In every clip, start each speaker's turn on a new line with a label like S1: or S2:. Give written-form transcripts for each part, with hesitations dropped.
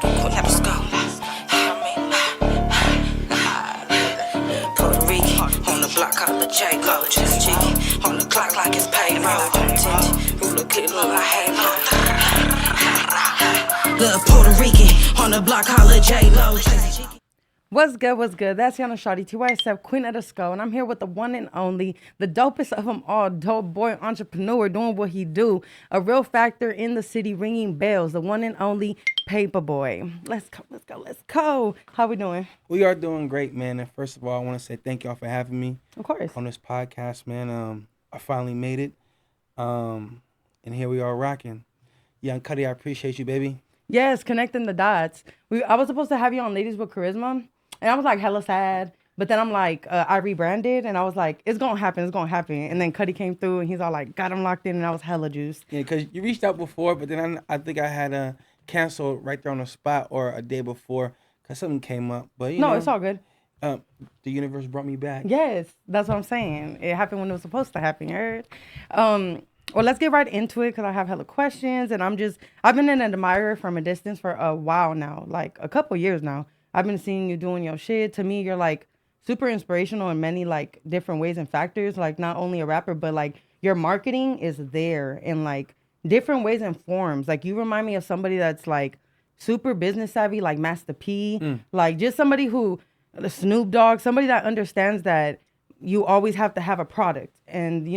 S1: Let's go. Puerto Rican on the block, call the J Lo. Just cheeky on the clock like it's payroll. Ruler clip, look like halo. Little Puerto Rican on the block, call the J Lo.
S2: What's good? What's good? That's Yana Shawty, TYSF, Queen of the Skull, and I'm here with the one and only, the dopest of them all, dope boy entrepreneur doing what he do, a real factor in the city, ringing bells, the one and only PAYPA Boy. Let's go, let's go, let's go. How we doing?
S3: We are doing great, man. And first of all, I want to say thank y'all for having me
S2: Of course.
S3: on this podcast, man. I finally made it, and here we are rocking. Young Cuddy, I appreciate you, baby.
S2: Yes, connecting the dots. I was supposed to have you on Ladies with Charisma, and I was like hella sad. But then I'm like, I rebranded, and I was like, it's gonna happen, it's gonna happen. And then Cuddy came through, and he's all like, got him locked in, and I was hella juiced.
S3: Yeah, because you reached out before, but then I think I had canceled right there on the spot or a day before because something came up. But you know,
S2: It's all good.
S3: the universe brought me back.
S2: Yes, that's what I'm saying. It happened when it was supposed to happen, you heard? Well, let's get right into it because I have hella questions, and I've been an admirer from a distance for a while now, like a couple years now. I've been seeing you doing your shit. To me, you're like super inspirational in many like different ways and factors. Like not only a rapper, but like your marketing is there in like different ways and forms. Like you remind me of somebody that's like super business savvy, like Master P, like just somebody who, the Snoop Dogg, somebody that understands that you always have to have a product. And,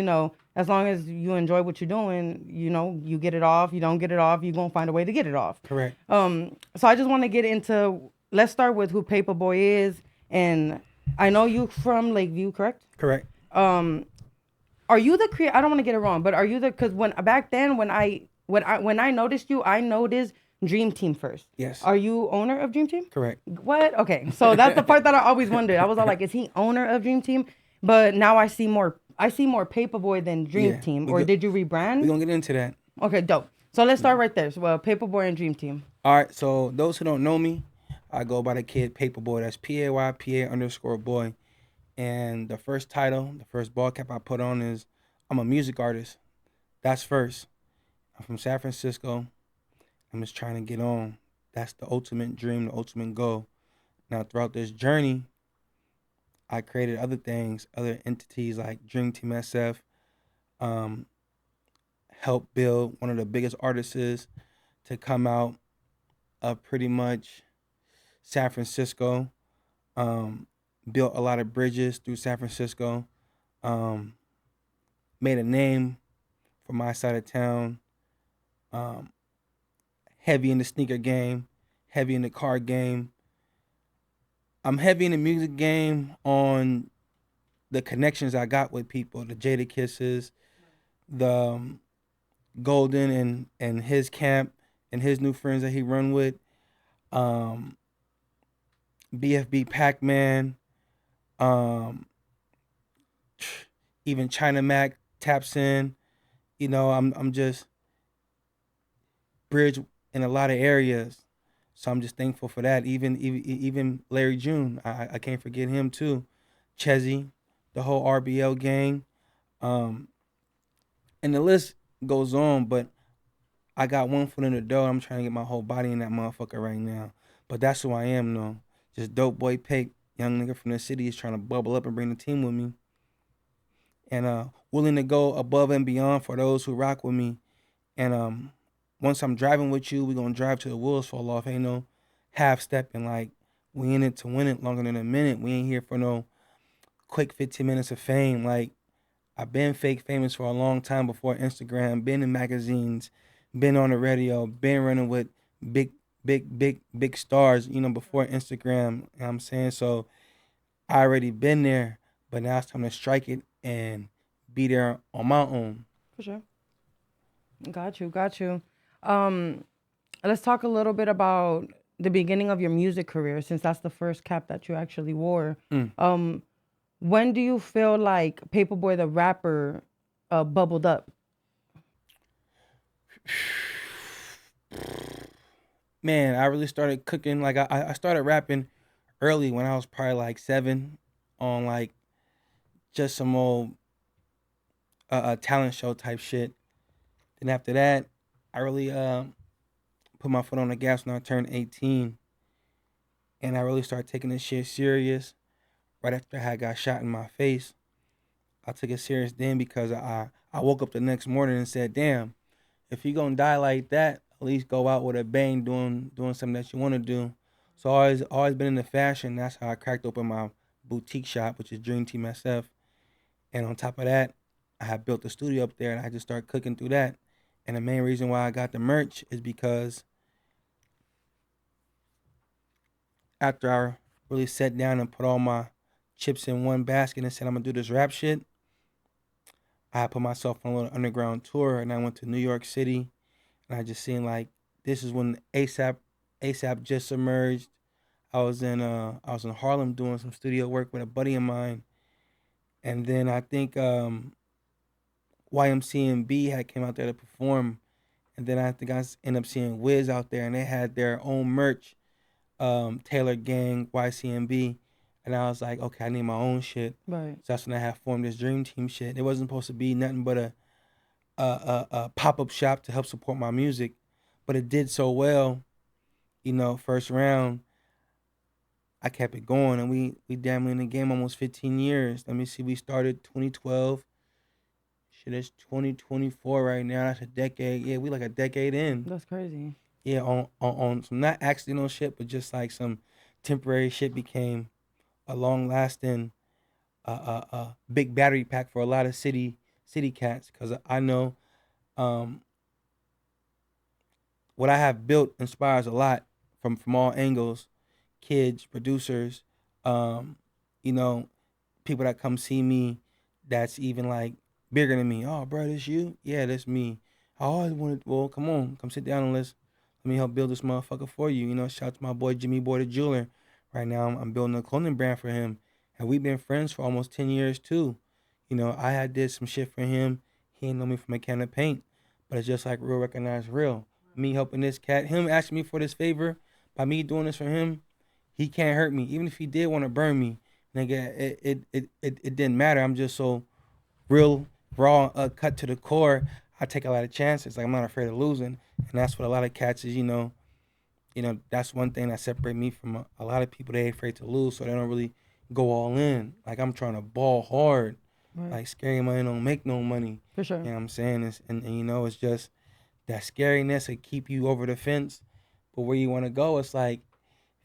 S2: as long as you enjoy what you're doing, you get it off, you don't get it off, you're going to find a way to get it off.
S3: Correct.
S2: So I just want to get into, let's start with who PAYPA Boy is. And I know you from Lakeview, correct?
S3: Correct.
S2: Are you the creator? I don't want to get it wrong, but are you because back then when I noticed you, I noticed Dream Team first.
S3: Yes.
S2: Are you owner of Dream Team?
S3: Correct.
S2: What? Okay. So that's the part that I always wondered. I was all like, is he owner of Dream Team? But now I see more PAYPA Boy than Dream
S3: Yeah,
S2: Team. Or did you rebrand?
S3: We're going to get into that.
S2: Okay, dope. So let's start right there. So PAYPA Boy and Dream Team.
S3: All right, so those who don't know me, I go by the kid PAYPA Boy. That's PAYPA_boy. And the first title, the first ball cap I put on is I'm a music artist. That's first. I'm from San Francisco. I'm just trying to get on. That's the ultimate dream, the ultimate goal. Now, throughout this journey, I created other things, other entities like Dream Team SF, helped build one of the biggest artists to come out of pretty much San Francisco, built a lot of bridges through San Francisco, made a name for my side of town, heavy in the sneaker game, heavy in the car game. I'm heavy in the music game on the connections I got with people, the Jada Kisses, the Golden and his camp and his new friends that he run with, BFB Pac-Man, even China Mac taps in. I'm just bridge in a lot of areas. So I'm just thankful for that. Even Larry June, I can't forget him too. Chezzy, the whole RBL gang. And the list goes on, but I got one foot in the door. I'm trying to get my whole body in that motherfucker right now. But that's who I am, though. Just dope boy Pape, young nigga from the city is trying to bubble up and bring the team with me. And willing to go above and beyond for those who rock with me. And once I'm driving with you, we're going to drive till the wheels fall off. Ain't no half-stepping. Like, we in it to win it longer than a minute. We ain't here for no quick 15 minutes of fame. Like, I've been fake famous for a long time before Instagram, been in magazines, been on the radio, been running with big stars, before Instagram. You know what I'm saying? So I already been there, but now it's time to strike it and be there on my own.
S2: For sure. Got you. Let's talk a little bit about the beginning of your music career, since that's the first cap that you actually wore. When do you feel like PAYPA Boy the rapper bubbled up?
S3: Man, I really started cooking. Like I started rapping early when I was probably like 7 on like just some old talent show type shit. Then after that, I really put my foot on the gas when I turned 18, and I really started taking this shit serious. Right after I got shot in my face, I took it serious then because I woke up the next morning and said, "Damn, if you gonna die like that, at least go out with a bang, doing something that you want to do." So I always been into fashion. That's how I cracked open my boutique shop, which is Dream Team SF. And on top of that, I had built a studio up there, and I just started cooking through that. And the main reason why I got the merch is because after I really sat down and put all my chips in one basket and said I'm gonna do this rap shit, I put myself on a little underground tour, and I went to New York City, and I just seen like this is when ASAP just emerged. I was in Harlem doing some studio work with a buddy of mine, and then I think YMC and B had came out there to perform, and then I think I ended up seeing Wiz out there, and they had their own merch, Taylor Gang, YCMB, and I was like, okay, I need my own shit.
S2: Right.
S3: So that's when I had formed this Dream Team shit. It wasn't supposed to be nothing but a pop up shop to help support my music, but it did so well. You know, first round, I kept it going, and we damn near in the game almost 15 years. Let me see, we started 2012. Shit, it's 2024 right now. That's a decade. Yeah, we like a decade in.
S2: That's crazy.
S3: Yeah, on some not accidental shit, but just like some temporary shit became a long lasting big battery pack for a lot of city cats. Cause I know what I have built inspires a lot from all angles, kids, producers, you know, people that come see me that's even like bigger than me. Oh, bro, this you? Yeah, that's me. I always wanted, well, come on, come sit down and let me help build this motherfucker for you. You know, shout out to my boy Jimmy Boy the Jeweler. Right now, I'm building a clothing brand for him, and we've been friends for almost 10 years too. You know, I had did some shit for him. He ain't know me from a can of paint, but it's just like real recognize real. Me helping this cat, him asking me for this favor, by me doing this for him, he can't hurt me. Even if he did want to burn me, nigga, it didn't matter. I'm just so real, raw, cut to the core. I take a lot of chances. Like I'm not afraid of losing, and that's what a lot of cats is. You know, that's one thing that separates me from a lot of people. They afraid to lose, so they don't really go all in. Like I'm trying to ball hard.
S2: Right.
S3: Like scary money don't make no money.
S2: For sure.
S3: You know what I'm saying? And you know, it's just that scariness will keep you over the fence. But where you want to go, it's like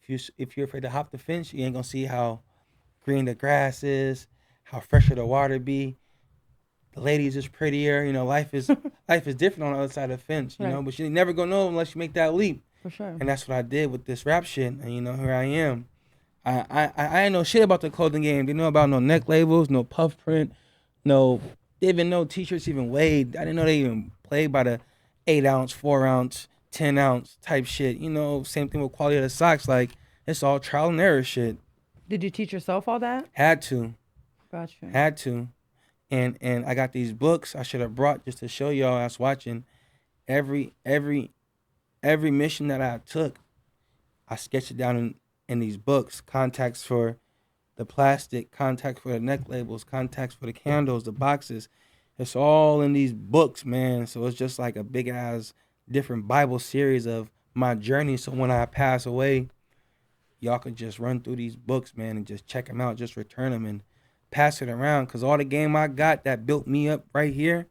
S3: if you're afraid to hop the fence, you ain't gonna see how green the grass is, how fresher the water be. The ladies is prettier. You know, life is different on the other side of the fence. You know, but you never gonna know unless you make that leap.
S2: For sure.
S3: And that's what I did with this rap shit. And you know, here I am. I ain't know shit about the clothing game. Didn't know about no neck labels, no puff print, no. They even know t-shirts even weighed. I didn't know they even played by the 8-ounce, 4-ounce, 10-ounce type shit. You know, same thing with quality of the socks. Like it's all trial and error shit.
S2: Did you teach yourself all that?
S3: Had to.
S2: Gotcha.
S3: Had to. And I got these books I should have brought just to show y'all I was watching. Every mission that I took, I sketched it down in these books. Contacts for the plastic, contacts for the neck labels, contacts for the candles, the boxes. It's all in these books, man. So it's just like a big ass different Bible series of my journey. So when I pass away, y'all can just run through these books, man, and just check them out, just return them and pass it around. Cause all the game I got that built me up right here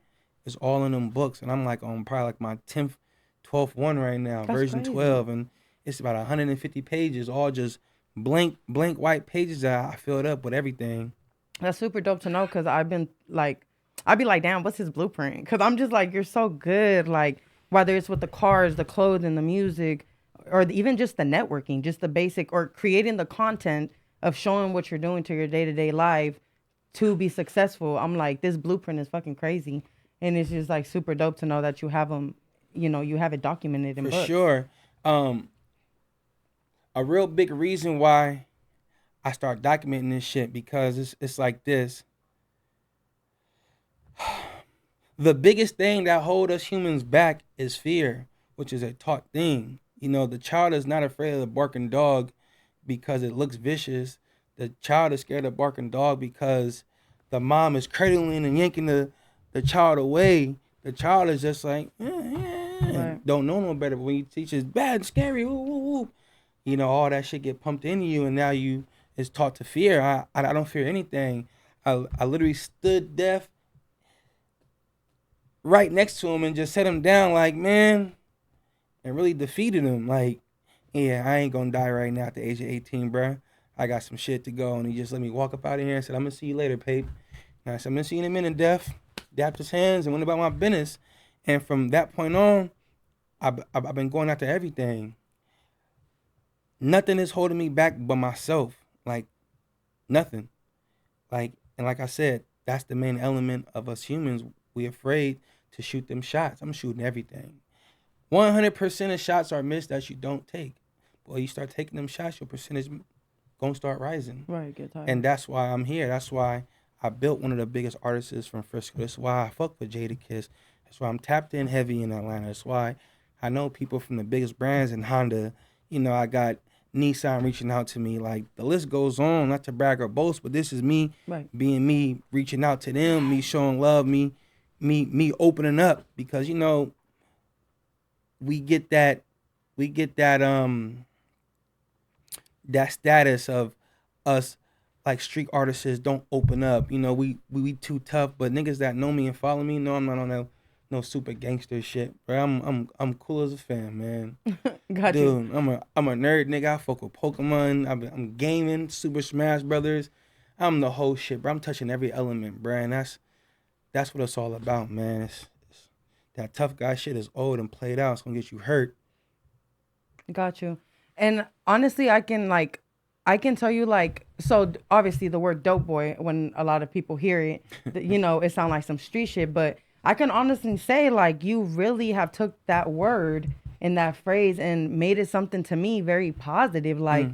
S3: is all in them books. And I'm like on probably like my 10th, 12th one right now,
S2: That's
S3: version
S2: crazy.
S3: 12. And it's about 150 pages, all just blank white pages that I filled up with everything.
S2: That's super dope to know because I'd be like, damn, what's his blueprint? Because I'm just like, you're so good. Like, whether it's with the cars, the clothing, the music, or even just the networking, just the basic, or creating the content of showing what you're doing to your day-to-day life to be successful. I'm like, this blueprint is fucking crazy. And it's just like super dope to know that you have them, you know, you have it documented in
S3: For
S2: books.
S3: sure. A real big reason why I start documenting this shit because it's like this. The biggest thing that hold us humans back is fear, which is a taught thing. You know, the child is not afraid of the barking dog because it looks vicious. The child is scared of barking dog because the mom is cradling and yanking the child away. The child is just like, don't know no better. But when you teach it's bad, scary, ooh, ooh, ooh, you know, all that shit get pumped into you, and now you is taught to fear. I don't fear anything. I literally stood deaf right next to him and just set him down like, man, and really defeated him. Like, yeah, I ain't gonna die right now at the age of 18, bruh. I got some shit to go. And he just let me walk up out of here and said, I'm gonna see you later, Pape. And I said, I'm gonna see you in a minute, Def. Dapped his hands and went about my business. And from that point on, I've been going after everything. Nothing is holding me back but myself. Like, nothing. Like, and like I said, that's the main element of us humans. We afraid to shoot them shots. I'm shooting everything. 100% of shots are missed that you don't take. Boy, you start taking them shots, your percentage gonna start rising.
S2: Right, get tired.
S3: And that's why I'm here. That's why I built one of the biggest artists from Frisco. That's why I fuck with Jadakiss. That's why I'm tapped in heavy in Atlanta. That's why I know people from the biggest brands in Honda. You know, I got Nissan reaching out to me. Like, the list goes on, not to brag or boast, but this is me being me, reaching out to them, me showing love, me opening up, because, you know, we get that that status of us like street artists don't open up. You know, we too tough, but niggas that know me and follow me know I'm not on no super gangster shit. Bro, I'm cool as a fan, man.
S2: Got
S3: Dude,
S2: you.
S3: I'm a nerd nigga. I fuck with Pokemon. I'm gaming, Super Smash Brothers. I'm the whole shit, bro. I'm touching every element, bro. And that's what it's all about, man. It's that tough guy shit is old and played out. It's gonna get you hurt.
S2: Got you. And honestly, I can tell you, like, so obviously the word dope boy, when a lot of people hear it, you know, it sounds like some street shit, but I can honestly say, like, you really have took that word and that phrase and made it something to me very positive. Like,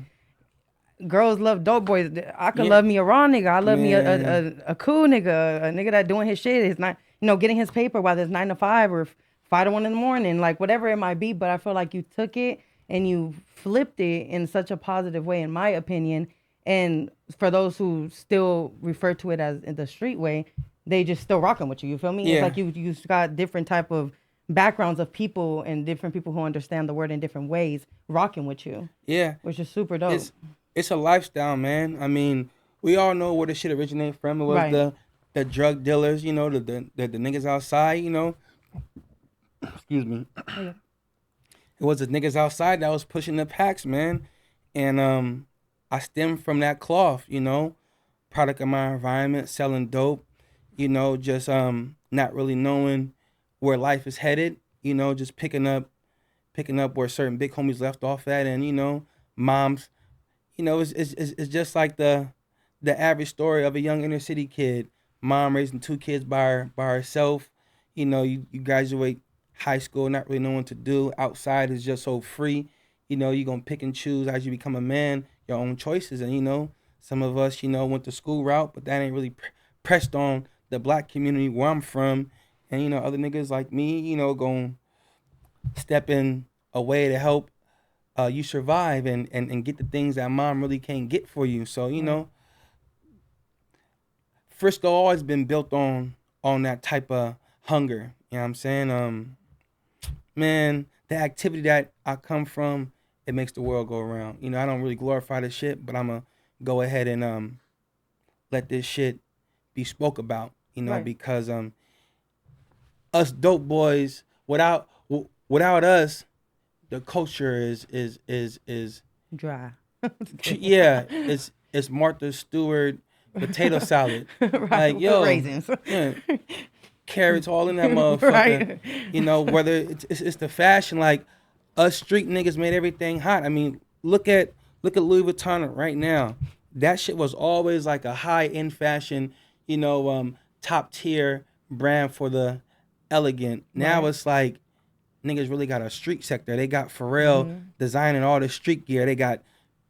S2: girls love dope boys. I could love me a raw nigga. I love me a cool nigga, a nigga that doing his shit. Is not, you know, getting his paper, whether it's 9 to 5 or 5 to 1 in the morning, like whatever it might be. But I feel like you took it and you flipped it in such a positive way, in my opinion. And for those who still refer to it as in the street way, they just still rocking with you. You feel me?
S3: Yeah.
S2: It's like you got different type of backgrounds of people and different people who understand the word in different ways rocking with you.
S3: Yeah.
S2: Which is super dope.
S3: It's a lifestyle, man. I mean, we all know where the shit originated from. It was the drug dealers, you know, the niggas outside, you know. Excuse me. It was the niggas outside that was pushing the packs, man. And I stemmed from that cloth, you know, product of my environment, selling dope, you know, just not really knowing where life is headed, you know, just picking up where certain big homies left off at, and, you know, moms, you know, it's just like the average story of a young inner city kid, mom raising 2 kids by herself, you know, you graduate high school, not really knowing what to do. Outside is just so free. You know, you're going to pick and choose as you become a man, your own choices. And, you know, some of us, you know, went the school route, but that ain't really pressed on the black community where I'm from. And, you know, other niggas like me, you know, going to step in a way to help you survive and get the things that mom really can't get for you. So, you know, Frisco always been built on that type of hunger. You know what I'm saying? Man, the activity that I come from, it makes the world go around. You know, I don't really glorify this shit, but I'm going to go ahead and let this shit be spoke about, you know, because us dope boys, without us, the culture is
S2: dry.
S3: Yeah, it's Martha Stewart potato salad.
S2: Right,
S3: like, yo,
S2: raisins.
S3: Yeah, carrots all in that motherfucker.
S2: Right.
S3: You know, whether it's the fashion, like us street niggas made everything hot. I mean, look at Louis Vuitton right now. That shit was always like a high end fashion, you know, top tier brand for the elegant. Now it's like niggas really got a street sector. They got Pharrell designing all the street gear. They got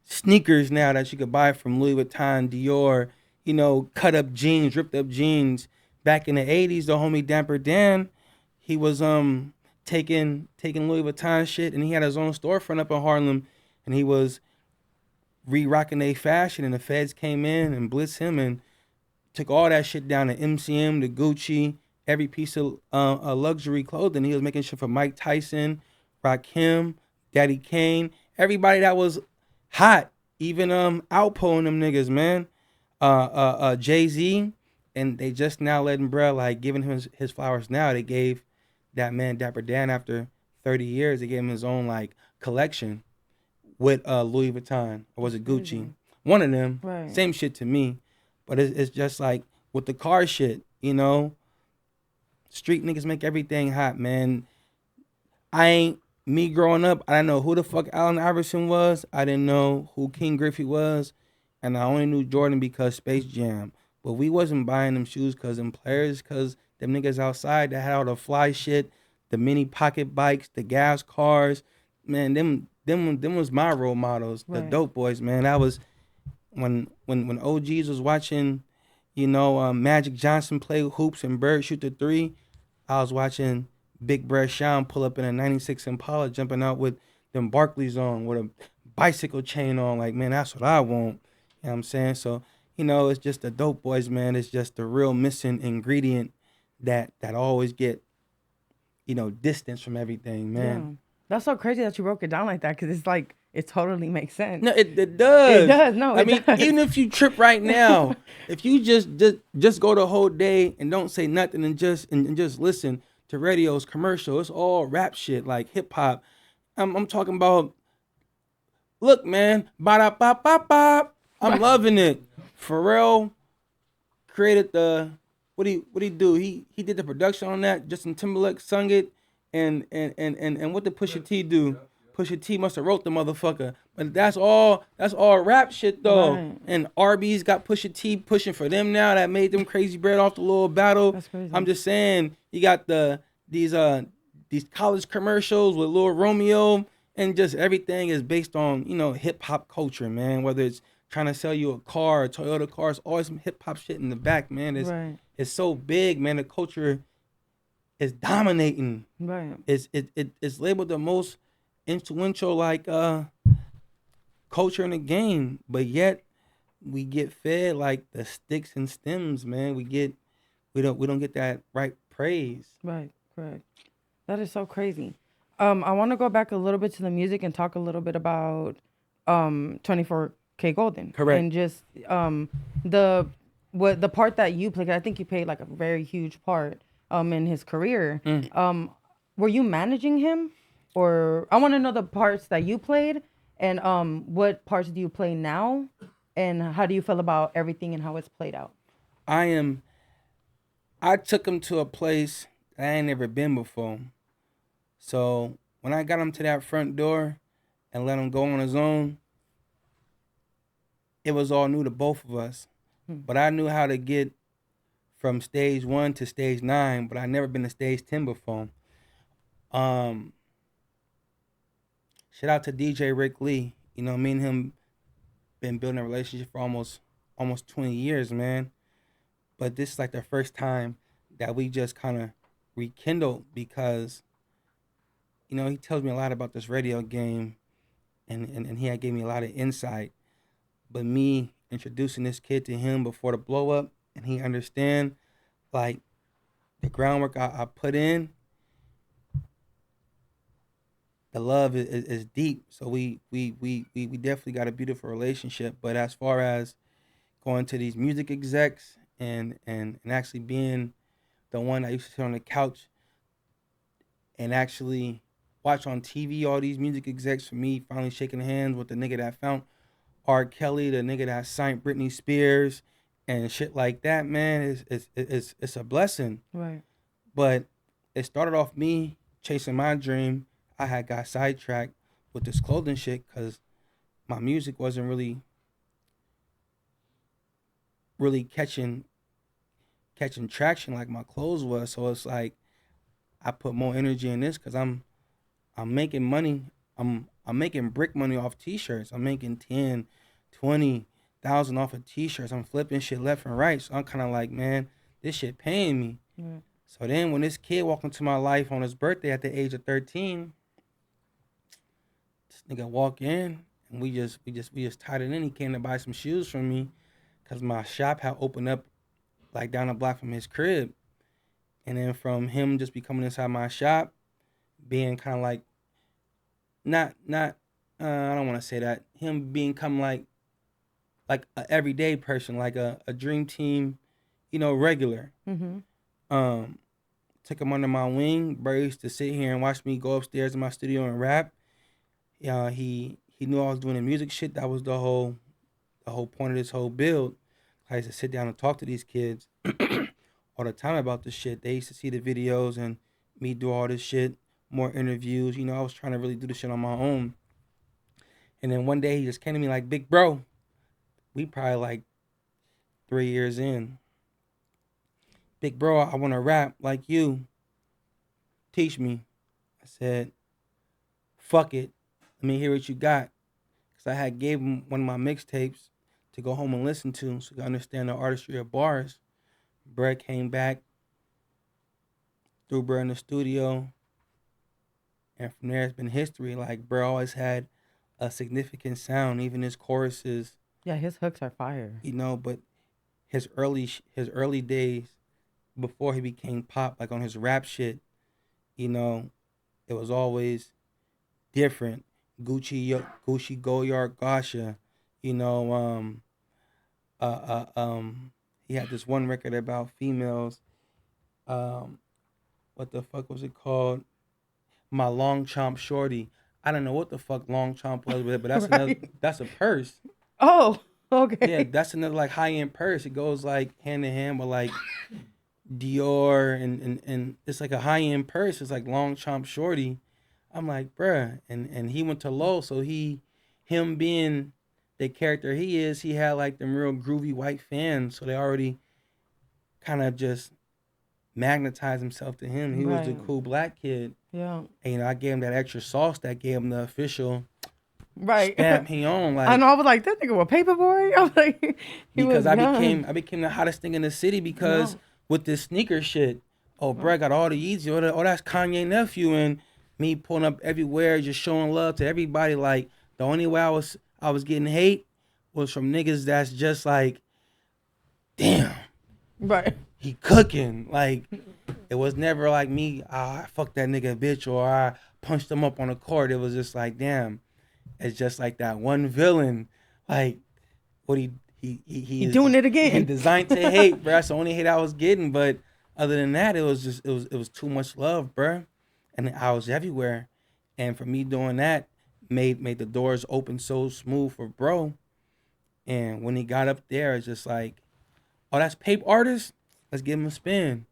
S3: sneakers now that you could buy from Louis Vuitton, Dior, you know, cut up jeans, ripped up jeans. Back in the 80s, the homie Damper Dan, he was taking Louis Vuitton shit, and he had his own storefront up in Harlem, and he was re-rocking their fashion, and the feds came in and blitzed him and took all that shit down to MCM, to Gucci, every piece of luxury clothing. He was making shit for Mike Tyson, Rakim, Daddy Kane, everybody that was hot. Even Outpo and them niggas, man. Jay-Z, and they just now letting bruh like giving him his flowers now. They gave that man Dapper Dan after 30 years. They gave him his own like collection with Louis Vuitton, or was it Gucci? One of them.
S2: Right.
S3: Same shit to me, but it's just like with the car shit, you know. Street niggas make everything hot, man. Me growing up, I didn't know who the fuck Allen Iverson was. I didn't know who King Griffey was. And I only knew Jordan because Space Jam. But we wasn't buying them shoes because them players, because them niggas outside that had all the fly shit, the mini pocket bikes, the gas cars. Man, them was my role models, the dope boys, man. That was when OGs was watching, you know, Magic Johnson play hoops and Bird shoot the three. I was watching Big Brad Sean pull up in a 96 Impala, jumping out with them Barclays on, with a bicycle chain on. Like, man, that's what I want. You know what I'm saying? So, you know, it's just the dope boys, man. It's just the real missing ingredient that always get, you know, distance from everything, man.
S2: Yeah. That's so crazy that you broke it down like that, because it's like, it totally makes sense.
S3: No, it does.
S2: It does. No,
S3: I mean, even if you trip right now, if you just go the whole day and don't say nothing and just listen to radios, commercial, it's all rap shit, like hip hop. I'm talking about, look, man, ba-da-ba-ba-ba. I'm loving it. Pharrell created the, what he do? He did the production on that. Justin Timberlake sung it, and what did Pusha T do? Pusha T must have wrote the motherfucker. But that's all rap shit though.
S2: Right.
S3: And RB's got Pusha T pushing for them now. That made them crazy bread off the little battle.
S2: That's crazy.
S3: I'm just saying, you got these college commercials with Lil Romeo, and just everything is based on, you know, hip hop culture, man. Whether it's trying to sell you a car, a Toyota car, it's always some hip hop shit in the back, man. It's so big, man. The culture is dominating.
S2: Right.
S3: It's labeled the most influential like culture in the game, but yet we get fed like the sticks and stems, man. We don't get that right praise.
S2: Right. Correct. That is so crazy. I want to go back a little bit to the music and talk a little bit about 24K Golden.
S3: Correct.
S2: And just the part that you played. I think you played like a very huge part in his career. Were you managing him? Or I want to know the parts that you played, and what parts do you play now, and how do you feel about everything and how it's played out?
S3: I took him to a place that I ain't never been before. So when I got him to that front door and let him go on his own, it was all new to both of us. But I knew how to get from stage 1 to stage 9, but I never been to stage 10 before. Shout out to DJ Rick Lee. You know, me and him been building a relationship for almost 20 years, man. But this is like the first time that we just kind of rekindled, because, you know, he tells me a lot about this radio game, and he had gave me a lot of insight. But me introducing this kid to him before the blow up, and he understand like the groundwork I put in, the love is deep. So we definitely got a beautiful relationship. But as far as going to these music execs and actually being the one that used to sit on the couch and actually watch on TV all these music execs, for me finally shaking hands with the nigga that found R. Kelly, the nigga that signed Britney Spears and shit like that, man, it's a blessing.
S2: Right.
S3: But it started off me chasing my dream. I had got sidetracked with this clothing shit because my music wasn't really catching traction like my clothes was. So it's like I put more energy in this because I'm making money. I'm making brick money off t-shirts. I'm making 10, 20,000 off of t-shirts. I'm flipping shit left and right. So I'm kind of like, man, this shit paying me.
S2: Mm.
S3: So then when this kid walked into my life on his birthday at the age of 13, this nigga walk in and we just tied it in. He came to buy some shoes from me because my shop had opened up like down the block from his crib. And then from him just becoming inside my shop, being kind of like not I don't want to say that, him become like a everyday person, like a dream team, regular.
S2: Mm-hmm.
S3: Um, Took him under my wing. Bro used to sit here and watch me go upstairs in my studio and rap. He knew I was doing the music shit. That was the whole point of this whole build. I used to sit down and talk to these kids all the time about this shit. They used to see the videos and me do all this shit, more interviews. I was trying to really do this shit on my own. And then one day he just came to me like, "Big bro, we probably like 3 years in. Big bro, I want to rap like you. Teach me." I said, "Fuck it. Let me hear what you got." Because I had gave him one of my mixtapes to go home and listen to so he could understand the artistry of bars. Brett came back, threw Brett in the studio, and from there it's been history. Like, Brett always had a significant sound, even his choruses,
S2: Yeah, his hooks are fire.
S3: but his early days before he became pop, like on his rap shit, it was always different. Gucci Goyard Gasha, you know, he had this one record about females. Um, what the fuck was it called? My Long Chomp Shorty. I don't know what the fuck Long Chomp was with it, but that's another.
S2: Right.
S3: That's a purse.
S2: Oh,
S3: Yeah,
S2: okay.
S3: that's another like high end purse. It goes like hand in hand with like Dior and it's like a high end purse. It's like Long Chomp Shorty. I'm like, bruh, and he went to Low, so him being the character he is, he had like them real groovy white fans, so they already kind of just magnetized himself to him. He was the
S2: Right.
S3: cool black kid,
S2: Yeah.
S3: and I gave him that extra sauce that gave him the official
S2: Right.
S3: stamp he on,
S2: I
S3: like
S2: know. I was like, that nigga was paper boy. I was like, he
S3: because
S2: was young.
S3: I became the hottest thing in the city because
S2: Yeah.
S3: with this sneaker shit, oh bruh, I got all the Yeezy, oh that's Kanye nephew, and me pulling up everywhere, just showing love to everybody. Like the only way I was getting hate was from niggas that's just like, damn,
S2: Right.
S3: he cooking. Like it was never like me, I fuck that nigga bitch or I punched him up on the court. It was just like, damn, it's just like that one villain, like what he
S2: He
S3: is
S2: doing it
S3: he
S2: again.
S3: designed to hate, bro. That's the only hate I was getting. But other than that, it was too much love, bro. And I was everywhere. And for me doing that made the doors open so smooth for bro. And when he got up there, it's just like, oh, that's Pape artist. Let's give him a spin.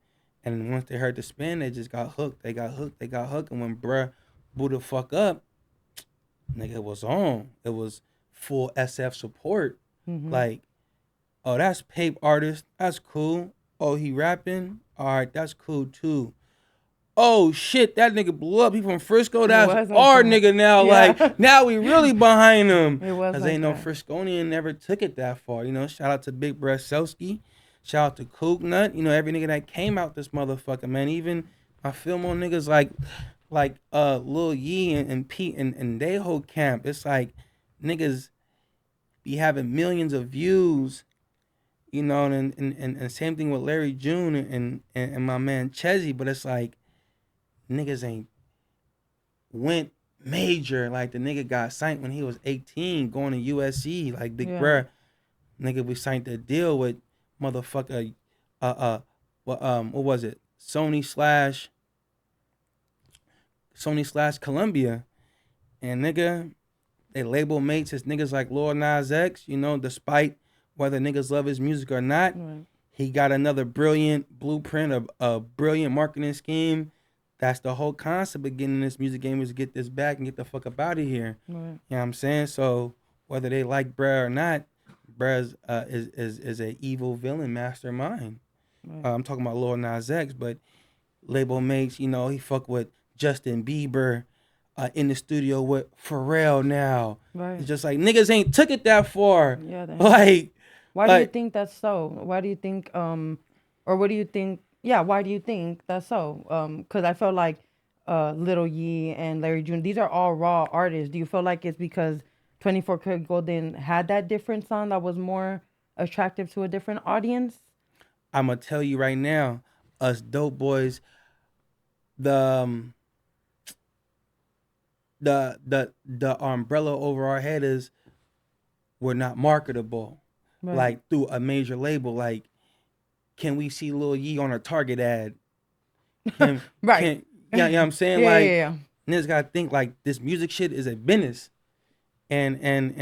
S3: And once they heard the spin, they just got hooked. They got hooked. They got hooked. And when bruh blew the fuck up, nigga, it was on. It was full SF support.
S2: Mm-hmm.
S3: Like, oh, that's Pape artist. That's cool. Oh, he rapping. All right, that's cool too. Oh shit, that nigga blew up. He from Frisco. That's
S2: was like
S3: our
S2: that.
S3: nigga now.
S2: Yeah.
S3: Like now we really behind him.
S2: It was
S3: Cause
S2: like
S3: ain't no
S2: that.
S3: Frisconian never took it that far. Shout out to Big Breast Selski. Shout out to Kook Nut. Every nigga that came out this motherfucker, man. Even I film on niggas like Lil Yee and Pete and they whole camp. It's like niggas be having millions of views, and same thing with Larry June and my man Chezzy, but it's like niggas ain't went major. Like the nigga got signed when he was 18 going to USC. Like big
S2: Yeah.
S3: bruh, nigga, we signed a deal with motherfucker what was it? Sony slash Columbia. And nigga, they label mates as niggas like Lil Nas X, despite whether niggas love his music or not.
S2: Right.
S3: He got another brilliant blueprint of a brilliant marketing scheme. That's the whole concept of getting in this music game, is to get this back and get the fuck up out of here.
S2: Right.
S3: You know what I'm saying? So whether they like bruh or not, bruh's is a evil villain mastermind.
S2: Right.
S3: I'm talking about Lil Nas X, but label mates, he fuck with Justin Bieber in the studio with Pharrell now.
S2: Right.
S3: It's just like niggas ain't took it that far.
S2: Yeah.
S3: Like,
S2: Why do you think that's so? Why do you think or what do you think? Yeah, why do you think that's so? Because I felt like Lil Yee and Larry June, these are all raw artists. Do you feel like it's because 24 Karat Golden had that different sound that was more attractive to a different audience?
S3: I'm gonna tell you right now, us dope boys, the the umbrella over our head is we're not marketable,
S2: Right.
S3: like through a major label. Like, can we see Lil Yee on a Target ad? Can
S2: Right.
S3: can yeah, you know what I'm saying?
S2: Yeah,
S3: Like,
S2: yeah.
S3: niggas gotta think like this music shit is a business, and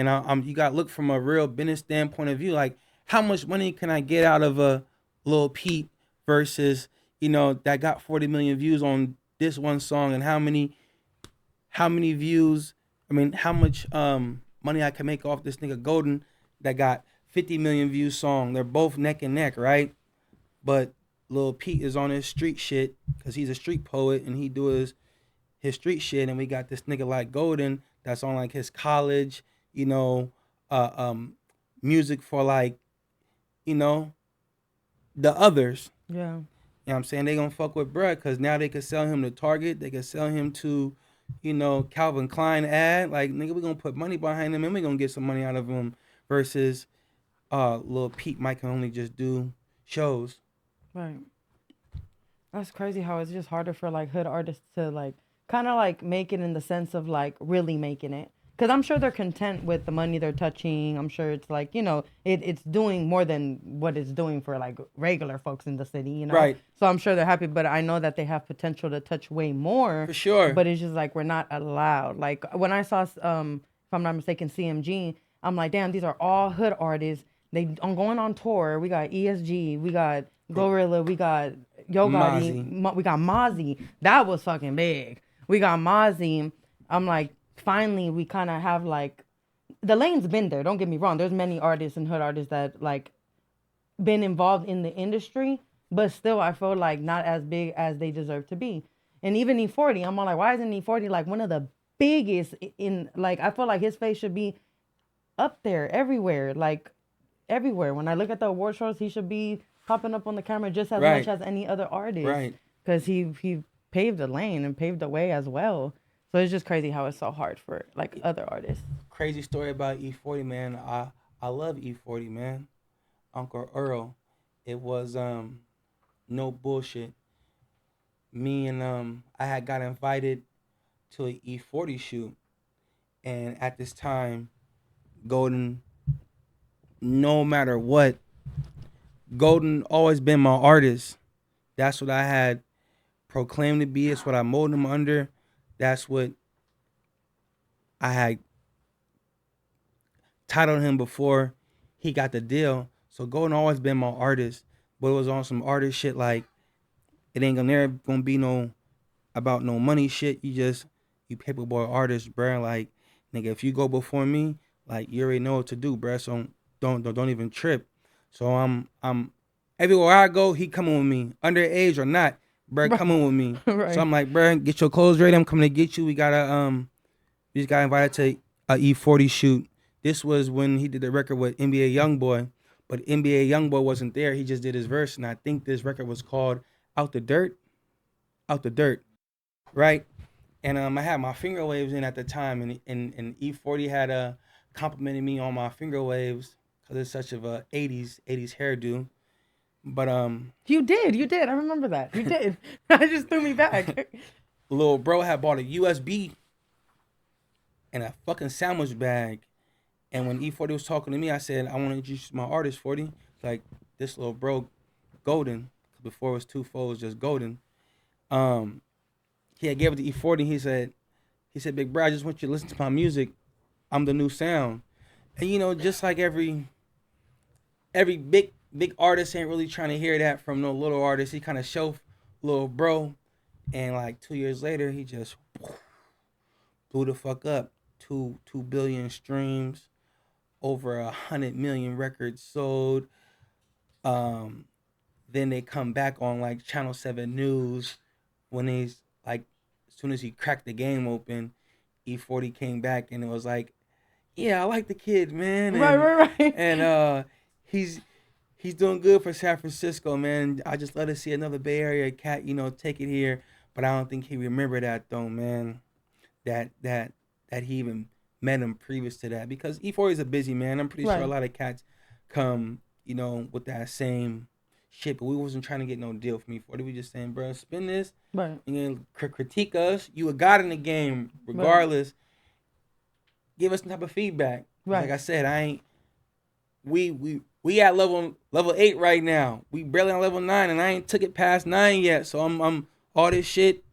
S3: I'm you gotta look from a real business standpoint of view. Like, how much money can I get out of a Lil Peep versus that got 40 million views on this one song, and how many views? I mean, how much money I can make off this nigga Golden that got 50 million views song? They're both neck and neck, right? But Lil Pete is on his street shit because he's a street poet and he do his street shit, and we got this nigga like Golden that's on like his college, uh, um, music for like, the others.
S2: Yeah.
S3: You know what I'm saying? They gonna fuck with bruh because now they could sell him to Target. They could sell him to, Calvin Klein ad. Like, nigga, we gonna put money behind him and we gonna get some money out of him versus Lil Pete Mike can only just do shows.
S2: Right. That's crazy how it's just harder for like hood artists to like kind of like make it in the sense of like really making it. Because I'm sure they're content with the money they're touching. I'm sure it's like, it's doing more than what it's doing for like regular folks in the city.
S3: Right.
S2: So I'm sure they're happy, but I know that they have potential to touch way more.
S3: For sure.
S2: But it's just like we're not allowed. Like when I saw, if I'm not mistaken, CMG, I'm like, damn, these are all hood artists. They I'm going on tour. We got ESG, we got Glorilla, we got Yo Gotti, we got Mozzie. That was fucking big. We got Mozzie. I'm like, finally, we kind of have like, the lane's been there. Don't get me wrong. There's many artists and hood artists that like been involved in the industry, but still, I feel like not as big as they deserve to be. And even E40, I'm all like, why isn't E40 like one of the biggest in like? I feel like his face should be up there everywhere, like everywhere. When I look at the award shows, he should be popping up on the camera just as
S3: Right.
S2: much as any other artist.
S3: Right.
S2: Because he paved the lane and paved the way as well. So it's just crazy how it's so hard for like other artists.
S3: Crazy story about E40, man. I love E40, man. Uncle Earl. It was no bullshit. Me and I had got invited to an E40 shoot, and at this time, Golden, no matter what, Golden always been my artist. That's what I had proclaimed to be. It's what I molded him under. That's what I had titled him before he got the deal. So Golden always been my artist, but it was on some artist shit like it ain't never gonna be no about no money shit. You paper boy artist, bruh. Like, nigga, if you go before me, like, you already know what to do, bruh. So don't even trip. So I'm everywhere I go, he coming with me, underage or not, bruh, coming with me.
S2: Right.
S3: So I'm like, bruh, get your clothes ready. I'm coming to get you. We just got invited to a E40 shoot. This was when he did the record with NBA YoungBoy, but NBA YoungBoy wasn't there. He just did his verse, and I think this record was called Out the Dirt, right? And I had my finger waves in at the time, and E40 had complimented me on my finger waves because it's such of a 80s hairdo. But
S2: You did. I remember that. You did. I just threw me back.
S3: little bro had bought a USB and a fucking sandwich bag. And when E40 was talking to me, I said, I want to introduce my artist, 40. Like, this little bro, Golden. Before it was two folds, just Golden. He had gave it to E40. He said, big bro, I just want you to listen to my music. I'm the new sound. And just like every big artist ain't really trying to hear that from no little artist. He kind of shelved little bro. And like 2 years later, he just blew the fuck up. 2 billion streams, over 100 million records sold. Then they come back on like Channel 7 News when he's like, as soon as he cracked the game open, E40 came back and it was like, yeah, I like the kid, man. And,
S2: Right.
S3: And he's doing good for San Francisco, man. I just let us see another Bay Area cat, take it here. But I don't think he remembered that though, man. That he even met him previous to that, because E40 is a busy man. I'm pretty sure a lot of cats come, with that same, shit, but we wasn't trying to get no deal from E40. We just saying, bro, spin this,
S2: Right.
S3: and then critique us. You a god in the game, regardless. Give us some type of feedback.
S2: Right.
S3: Like I said, I ain't. We at level 8 right now. We barely on level 9, and I ain't took it past 9 yet. So I'm all this shit,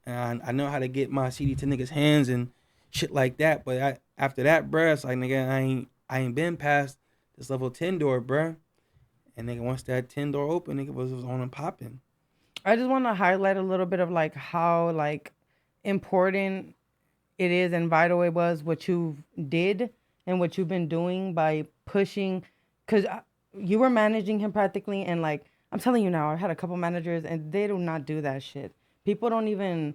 S3: and I know how to get my CD to niggas' hands and shit like that. But after that, bruh, it's like, nigga, I ain't been past this level 10 door, bruh. And nigga, once that 10 door open, nigga was on and popping.
S2: I just want to highlight a little bit of like how like important it is and vital it was what you did and what you've been doing by pushing, because you were managing him practically, and like I'm telling you now, I had a couple managers and they do not do that shit. People don't even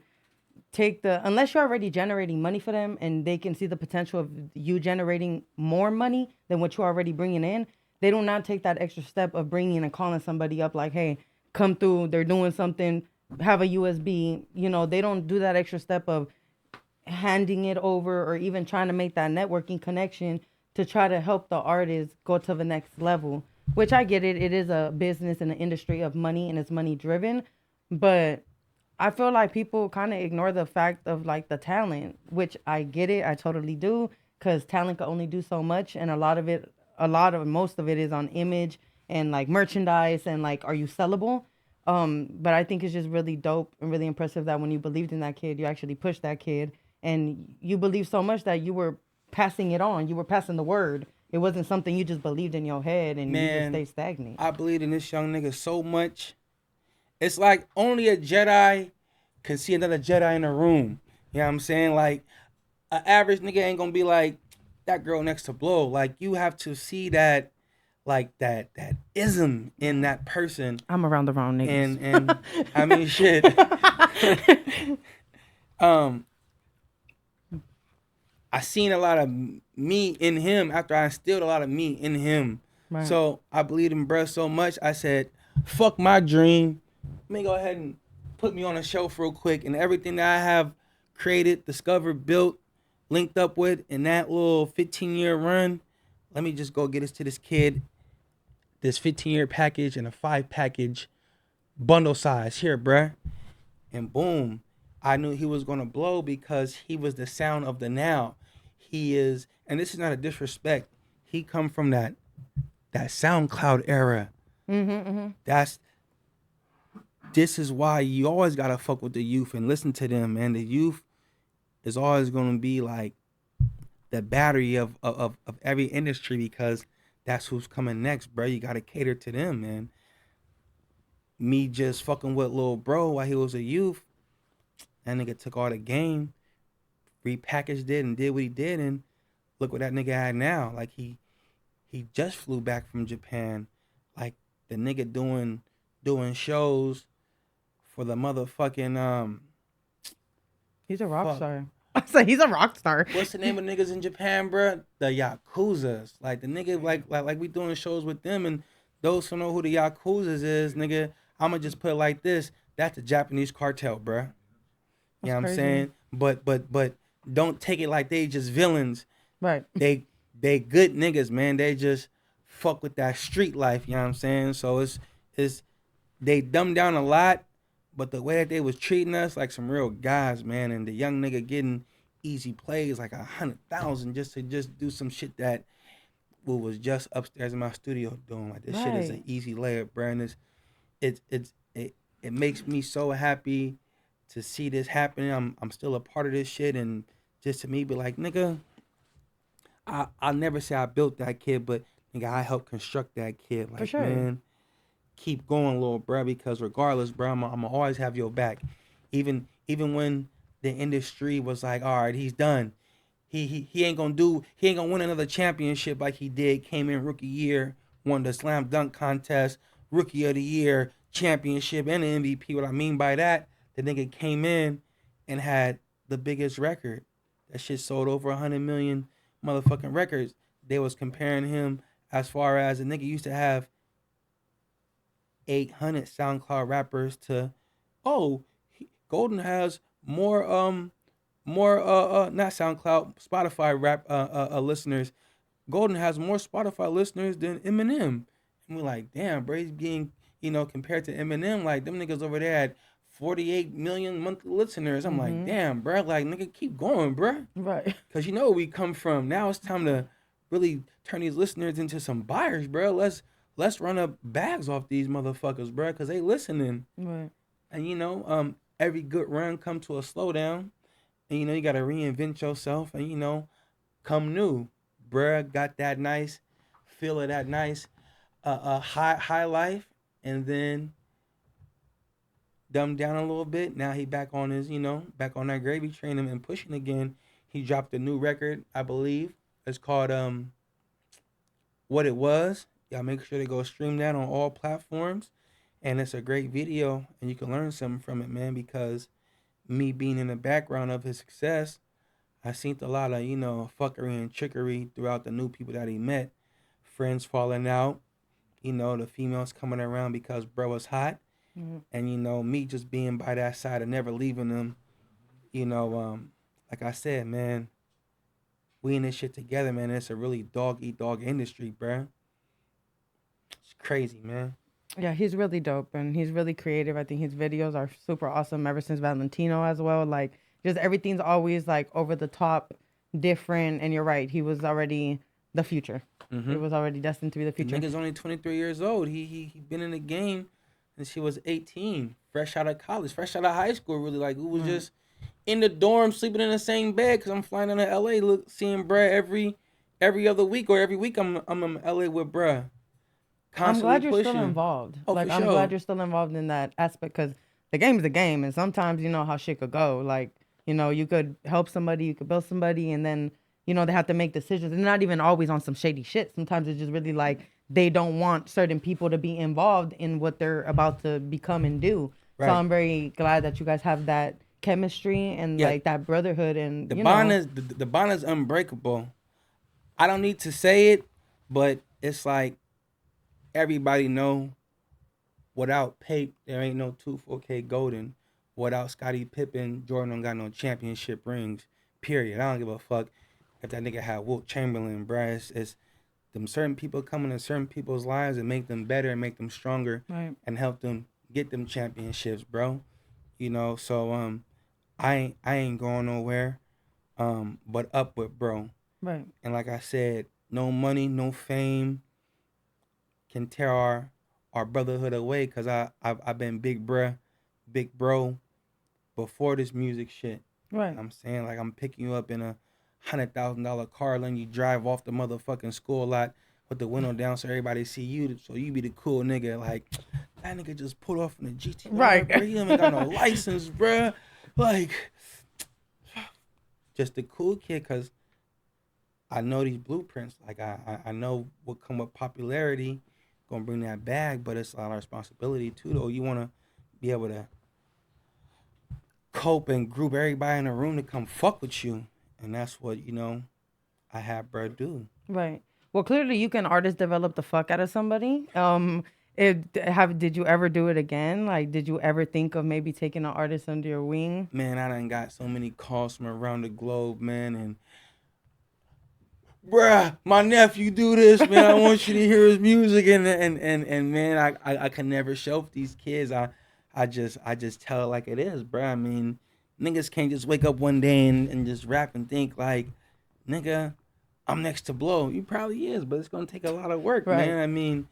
S2: take unless you're already generating money for them and they can see the potential of you generating more money than what you're already bringing in, they do not take that extra step of bringing and calling somebody up like, hey, come through, they're doing something, have a USB. They don't do that extra step of handing it over or even trying to make that networking connection to try to help the artist go to the next level, which I get it. It is a business and an industry of money and it's money driven. But I feel like people kind of ignore the fact of like the talent, which I get it. I totally do, because talent can only do so much. And most of it is on image and like merchandise and like, are you sellable? But I think it's just really dope and really impressive that when you believed in that kid, you actually pushed that kid, and you believed so much that you were passing it on. You were passing the word. It wasn't something you just believed in your head and you just stayed stagnant.
S3: I believe in this young nigga so much. It's like only a Jedi can see another Jedi in a room. You know what I'm saying? Like, an average nigga ain't gonna be like, that girl next to blow. Like, you have to see that, like, that ism in that person.
S2: I'm around the wrong niggas.
S3: And I mean, shit. I seen a lot of me in him after I instilled a lot of me in him. Right. So I believed in bruh so much, I said, fuck my dream. Let me go ahead and put me on a shelf real quick, and everything that I have created, discovered, built, linked up with in that little 15-year run, let me just go get this to this kid, this 15-year package and a 5-package bundle size. Here, bruh. And boom, I knew he was going to blow because he was the sound of the now. He is, and this is not a disrespect, he come from that SoundCloud era. This is why you always gotta fuck with the youth and listen to them, man. The youth is always gonna be like the battery of every industry, because that's who's coming next, bro. You gotta cater to them, man. Me just fucking with little bro while he was a youth, that nigga took all the game, repackaged it, and did what he did, and look what that nigga had now. Like, he just flew back from Japan. Like, the nigga doing shows for the motherfucking
S2: he's a rock star. I say he's a rock star.
S3: What's the name of niggas in Japan, bro? The Yakuzas. Like, the nigga, like we doing shows with them, and those who know who the Yakuzas is, nigga, I'ma just put it like this. That's the Japanese cartel, bro. You know what I'm saying? But don't take it like they just villains.
S2: Right.
S3: They good niggas, man. They just fuck with that street life, you know what I'm saying? So it's they dumb down a lot, but the way that they was treating us like some real guys, man, and the young nigga getting easy plays like 100,000 just to do some shit that was just upstairs in my studio doing. Like, this shit is an easy layup, bro. And it makes me so happy to see this happening. I'm still a part of this shit, and just to me be like, nigga, I'll never say I built that kid, but nigga, I helped construct that kid. Like, for sure, man, keep going, little bro, because regardless, bro, I'm gonna always have your back. Even when the industry was like, all right, he's done. He ain't gonna win another championship like he did. Came in rookie year, won the slam dunk contest, rookie of the year, championship, and the MVP. What I mean by that, the nigga came in and had the biggest record. That shit sold over 100 million motherfucking records. They was comparing him as far as the nigga used to have 800 SoundCloud rappers to, Golden has more not SoundCloud, Spotify rap listeners. Golden has more Spotify listeners than Eminem. And we're like, damn, bro, he's getting, you know, compared to Eminem, like them niggas over there had 48 million monthly listeners. I'm like, damn, bro, like nigga, keep going, bro.
S2: Right.
S3: Cause you know where we come from. Now it's time to really turn these listeners into some buyers, bro. Let's run up bags off these motherfuckers, bro, cause they listening.
S2: Right.
S3: And you know, every good run come to a slowdown, and you know you gotta reinvent yourself, and you know, come new, bruh. Got that nice, feel of that nice, high life, and then dumbed down a little bit. Now he back on his, you know, back on that gravy train and pushing again. He dropped a new record, I believe. It's called What It Was. Y'all make sure to go stream that on all platforms. And it's a great video, and you can learn something from it, man, because me being in the background of his success, I seen a lot of, you know, fuckery and trickery throughout the new people that he met. Friends falling out, you know, the females coming around because bro was hot. And, you know, me just being by that side and never leaving them, you know, like I said, man, we in this shit together, man. It's a really dog-eat-dog industry, bruh. It's crazy, man.
S2: Yeah, he's really dope and he's really creative. I think his videos are super awesome ever since Valentino as well. Like, just everything's always like over the top, different. And you're right, he was already the future. It was already destined to be the
S3: The
S2: future.
S3: nigga's only 23 years old. He been in the game since he was 18, fresh out of college, fresh out of high school, really. Like, who was just in the dorm, sleeping in the same bed, because I'm flying into LA, seeing bruh every other week, or every week I'm in LA with bruh.
S2: I'm glad you're
S3: Pushing.
S2: still involved.
S3: Oh,
S2: like,
S3: for
S2: I'm
S3: sure.
S2: glad you're still involved in that aspect because the game's the game. And sometimes you know how shit could go. Like, you know, you could help somebody, you could build somebody, and then, you know, they have to make decisions. And not even always on some shady shit. Sometimes it's just really like they don't want certain people to be involved in what they're about to become and do.
S3: Right.
S2: So I'm very glad that you guys have that chemistry and like that brotherhood. And
S3: The
S2: you
S3: bond
S2: know,
S3: is the bond is unbreakable. I don't need to say it, but it's like everybody know without Pape, there ain't no 2-4K Golden. Without Scottie Pippen, Jordan don't got no championship rings. Period. I don't give a fuck if that nigga had Wilt Chamberlain, bruh. It's them certain people come into certain people's lives and make them better and make them stronger and help them get them championships, bro. You know, so I ain't going nowhere. But up with bro.
S2: right.
S3: And like I said, no money, no fame can tear our brotherhood away, because I've been big bro before this music shit.
S2: Right.
S3: I'm saying, like, I'm picking you up in a $100,000 car, letting you drive off the motherfucking school lot with the window down so everybody see you, so you be the cool nigga. Like, that nigga just pulled off in the GT.
S2: Right.
S3: Bro, he ain't got no license, bruh. Like, just the cool kid, because I know these blueprints. Like, I know what come with popularity, gonna bring that bag, but it's a lot of responsibility too, though. You want to be able to cope and group everybody in the room to come fuck with you, and that's what, you know, I had bruh do.
S2: Right. Well, clearly you can artist develop the fuck out of somebody. Did you ever do it again? Like, did you ever think of maybe taking an artist under your wing?
S3: Man, I done got so many calls from around the globe, man, and bruh, my nephew do this, man. I want you to hear his music, and man, I can never shelf these kids. I just tell it like it is, bruh. I mean, niggas can't just wake up one day and just rap and think like, nigga, I'm next to blow. You probably is, but it's gonna take a lot of work, man. I mean,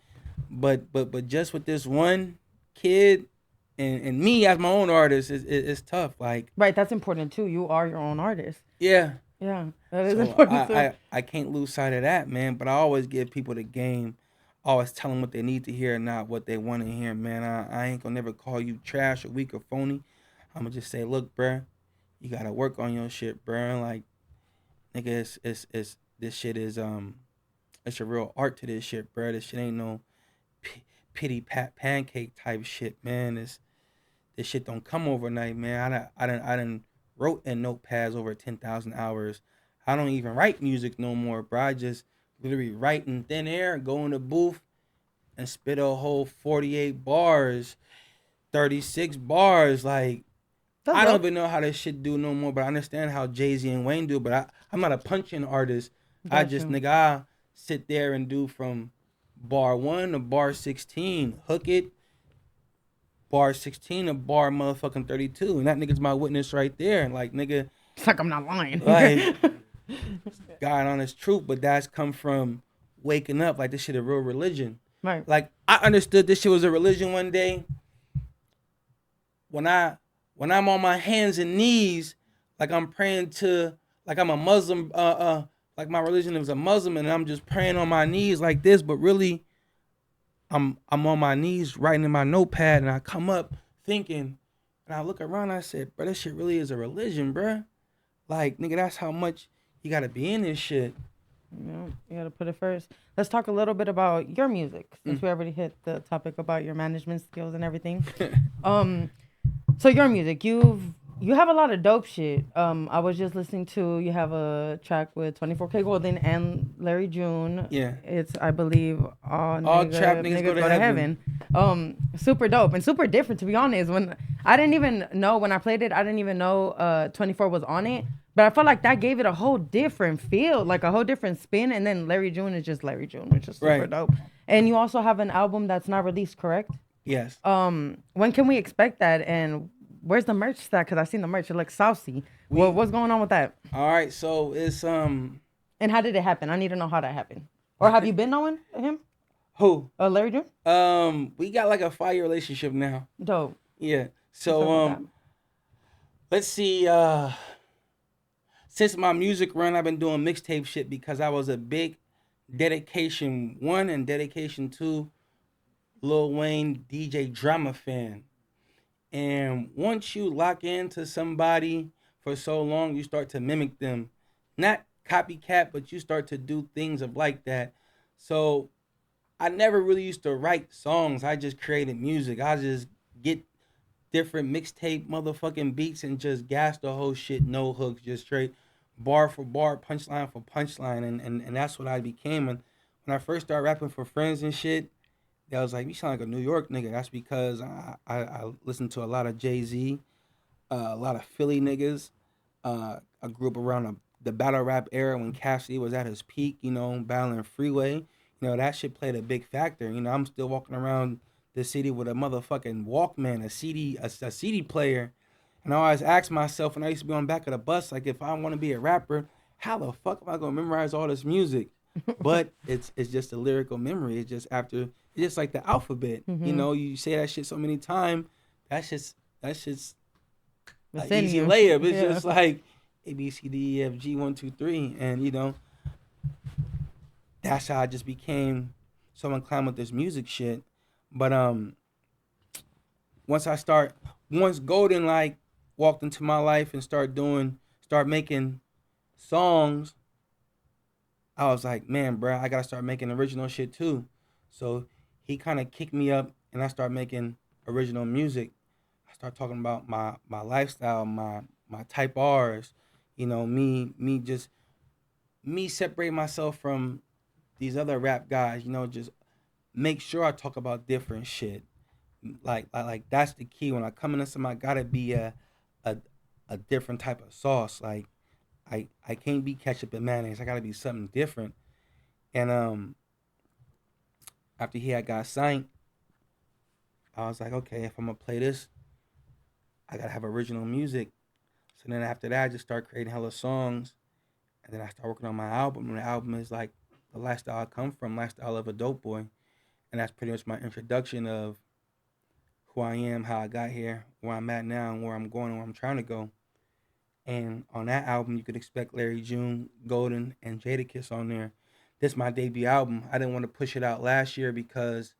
S3: but just with this one kid and me as my own artist, it's tough. Like,
S2: right, that's important too. You are your own artist.
S3: yeah.
S2: Yeah, that is
S3: So
S2: important too.
S3: I can't lose sight of that, man. But I always give people the game. Always tell them what they need to hear and not what they want to hear, man. I ain't gonna never call you trash or weak or phony. I'm gonna just say, look, bruh, you gotta work on your shit, bruh. Like, nigga, it's this shit is it's a real art to this shit, bruh. This shit ain't no pity pat pancake type shit, man. This shit don't come overnight, man. I done wrote in notepads over 10,000 hours. I don't even write music no more, bro. I just literally write in thin air, go in the booth, and spit a whole 48 bars, 36 bars. Like, I don't even know how this shit do no more, but I understand how Jay-Z and Wayne do, but I'm not a punching artist. I just, nigga, I sit there and do from bar 1 to bar 16, hook it, bar 16 to bar motherfucking 32, and that nigga's my witness right there. Like, nigga,
S2: It's like I'm not lying.
S3: like, God honest truth, but that's come from waking up. Like, this shit a real religion.
S2: Right.
S3: Like, I understood this shit was a religion one day when I'm on my hands and knees, like I'm praying to, like I'm a Muslim, like my religion is a Muslim, and I'm just praying on my knees like this, but really, I'm on my knees writing in my notepad, and I come up thinking, and I look around, and I said, bro, this shit really is a religion, bro. Like, nigga, that's how much you gotta be in this shit.
S2: Yeah, you gotta put it first. Let's talk a little bit about your music, since we already hit the topic about your management skills and everything. So your music, you have a lot of dope shit. I was just listening to, you have a track with 24K Golden and Larry June.
S3: Yeah.
S2: It's, I believe, all
S3: Trap niggas go to heaven.
S2: Super dope and super different, to be honest. When I didn't even know, when I played it, I didn't even know 24 was on it. But I felt like that gave it a whole different feel, like a whole different spin. And then Larry June is just Larry June, which is super dope. And you also have an album that's not released, correct?
S3: Yes.
S2: When can we expect that? And where's the merch stack? Because I seen the merch. It looks saucy. What's going on with that?
S3: All right, so it's
S2: And how did it happen? I need to know how that happened. Or have you been knowing him?
S3: Who?
S2: Larry June?
S3: We got like a 5-year relationship now.
S2: Dope.
S3: Yeah. So let's see. Since my music run, I've been doing mixtape shit because I was a big Dedication 1 and Dedication 2 Lil Wayne DJ Drama fan. And once you lock into somebody for so long, you start to mimic them. Not copycat, but you start to do things of like that. So I never really used to write songs. I just created music. I just get different mixtape motherfucking beats and just gas the whole shit, no hooks, just straight bar for bar, punchline for punchline. And that's what I became. And when I first started rapping for friends and shit, they was like, you sound like a New York nigga. That's because I listened to a lot of Jay-Z, a lot of Philly niggas. I grew up around the battle rap era when Cassidy was at his peak, you know, battling Freeway. You know, that shit played a big factor. You know, I'm still walking around the city with a motherfucking Walkman, a CD player. And I always ask myself, when I used to be on the back of the bus, like, if I want to be a rapper, how the fuck am I going to memorize all this music? But it's just a lyrical memory. It's just like the alphabet. Mm-hmm. You know, you say that shit so many times, that's just an easy layup. It's just like A, B, C, D, E, F, G, 1, 2, 3. And, you know, that's how I just became so inclined with this music shit. But once Golden like walked into my life and start making songs, I was like, man, bro, I gotta start making original shit too. So he kind of kicked me up, and I started making original music. I started talking about my lifestyle, my type R's, you know, me separate myself from these other rap guys, you know, just make sure I talk about different shit. Like that's the key. When I come into something, I gotta be a different type of sauce. Like I can't be ketchup and mayonnaise. I gotta be something different. And after he had got signed, I was like, okay, if I'm gonna play this, I gotta have original music. So then after that, I just start creating hella songs, and then I start working on my album. And the album is like the lifestyle I come from, lifestyle of a dope boy, and that's pretty much my introduction of who I am, how I got here, where I'm at now, and where I'm going, and where I'm trying to go. And on that album, you could expect Larry June, Golden, and Jadakiss on there. This is my debut album. I didn't want to push it out last year because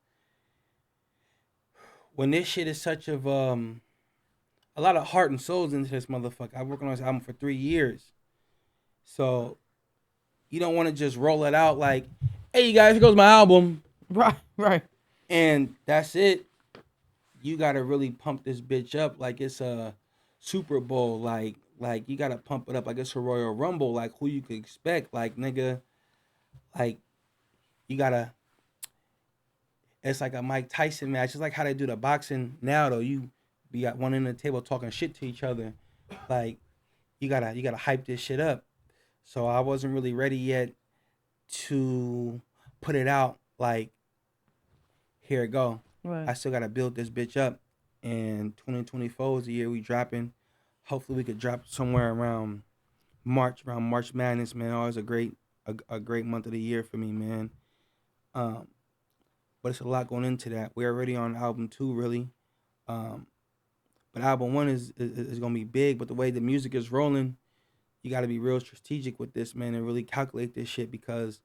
S3: when this shit is such of a lot of heart and souls into this motherfucker. I've worked on this album for 3 years. So you don't want to just roll it out like, hey, you guys, here goes my album.
S2: Right.
S3: And that's it. You got to really pump this bitch up like it's a Super Bowl. Like you got to pump it up like it's a Royal Rumble. Like who you could expect. Like, nigga, like you got to, it's like a Mike Tyson match. It's like how they do the boxing now, though. You be at one end of the table talking shit to each other. Like, you gotta hype this shit up. So I wasn't really ready yet to put it out like, here it go.
S2: Right.
S3: I still gotta build this bitch up. and 2024 is the year we dropping. Hopefully, we could drop somewhere around March Madness, man. Always a great month of the year for me, man. Um, but it's a lot going into that. We're already on album 2, really. Um, but album 1 is gonna be big. But the way the music is rolling, you got to be real strategic with this, man, and really calculate this shit because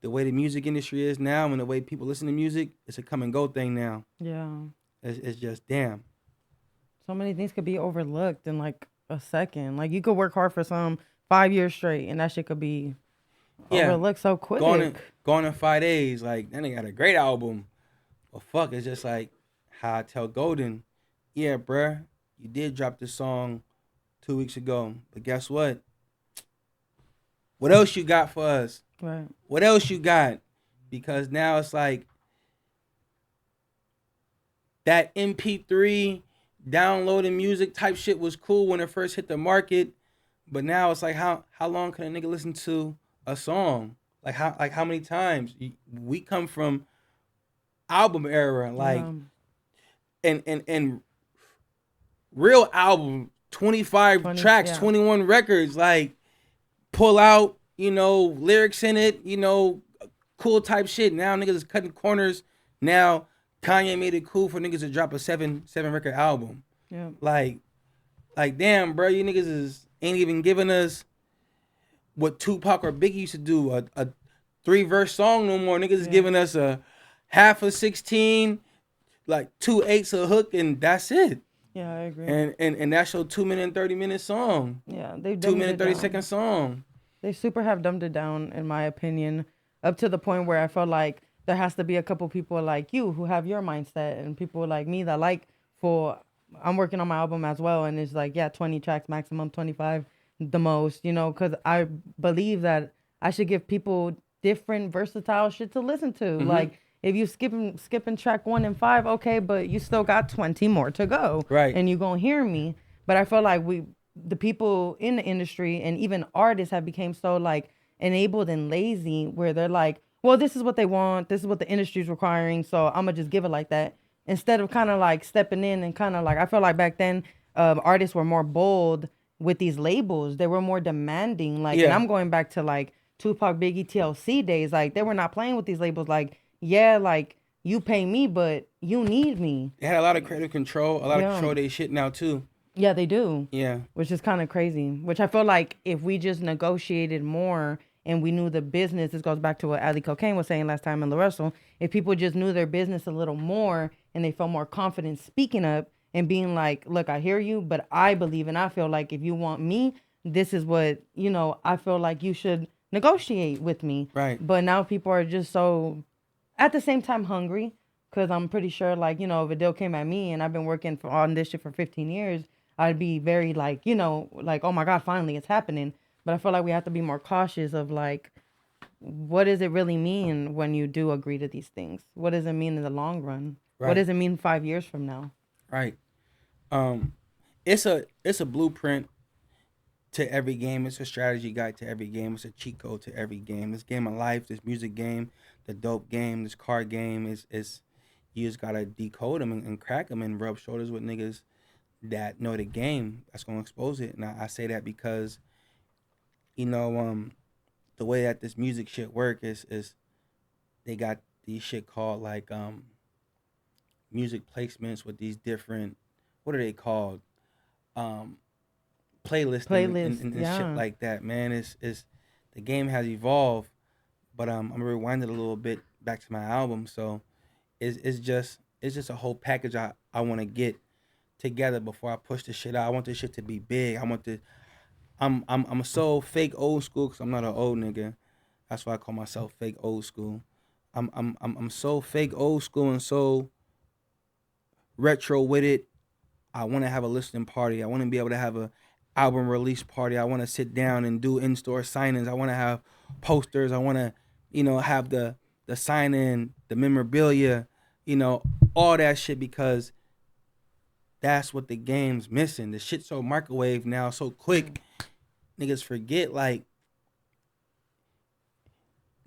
S3: the way the music industry is now and the way people listen to music, it's a come and go thing now.
S2: Yeah.
S3: It's just damn.
S2: So many things could be overlooked in like a second. Like you could work hard for some 5 years straight, and that shit could be overlooked so quick.
S3: Gone in 5 days. Like, then they got a great album. But fuck, it's just like how I tell Golden, yeah, bruh, you did drop this song 2 weeks ago. But guess what? What else you got for us?
S2: Right.
S3: What else you got? Because now it's like that MP3 downloading music type shit was cool when it first hit the market. But now it's like how long can a nigga listen to a song? Like how many times? We come from album era, like and real album, 25 tracks, 21 records, like pull out, lyrics in it, cool type shit. Now niggas is cutting corners. Now Kanye made it cool for niggas to drop a seven record album.
S2: Yeah.
S3: Like damn, bro, you niggas ain't even giving us what Tupac or Biggie used to do, a 3-verse song no more. Niggas is giving us a half of 16, like 2/8 a hook, and that's it.
S2: Yeah, I agree.
S3: And that's your 2 minute and 30-minute song.
S2: Yeah, they
S3: 2 minute 30-second song.
S2: They super have dumbed it down, in my opinion, up to the point where I felt like there has to be a couple people like you who have your mindset and people like me that I'm working on my album as well. And it's like, 20 tracks maximum, 25 the most, because I believe that I should give people different versatile shit to listen to. Mm-hmm. Like if you skipping track 1 and 5, okay, but you still got 20 more to go.
S3: Right.
S2: And you gonna hear me. But I feel like the people in the industry and even artists have become so like enabled and lazy where they're like, well, this is what they want. This is what the industry is requiring. So I'm going to just give it like that. Instead of kind of like stepping in and kind of like, I feel like back then artists were more bold with these labels. They were more demanding. Like, and I'm going back to like Tupac, Biggie, TLC days. Like they were not playing with these labels. Like, like you pay me, but you need me.
S3: They had a lot of creative control, a lot of control of their shit now too.
S2: Yeah, they do.
S3: Yeah.
S2: Which is kind of crazy. Which I feel like if we just negotiated more and we knew the business, this goes back to what Ali Cocaine was saying last time in La Russell, if people just knew their business a little more and they felt more confident speaking up and being like, look, I hear you, but I believe and I feel like if you want me, this is what, I feel like you should negotiate with me.
S3: Right.
S2: But now people are just so, at the same time, hungry. Because I'm pretty sure, like, if a deal came at me and I've been working on this shit for 15 years, I'd be very like, like, oh my God, finally it's happening. But I feel like we have to be more cautious of like, what does it really mean when you do agree to these things? What does it mean in the long run? Right. What does it mean 5 years from now?
S3: Right. It's a blueprint to every game. It's a strategy guide to every game. It's a cheat code to every game. This game of life, this music game, the dope game, this card game is you just gotta decode them and crack them and rub shoulders with niggas that know the game. That's gonna expose it. And I say that because the way that this music shit work is they got these shit called like music placements with these different, what are they called? Playlists and shit like that, man. It's the game has evolved, but I'm gonna rewind it a little bit back to my album. So it's just a whole package I want to get together before I push this shit out. I want this shit to be big. I'm so fake old school because I'm not an old nigga. That's why I call myself fake old school. I'm so fake old school and so retro with it. I want to have a listening party. I want to be able to have a album release party. I want to sit down and do in-store signings. I want to have posters. I want to, have the sign-in, the memorabilia, all that shit because that's what the game's missing. The shit's so microwave now, so quick. Niggas forget, like,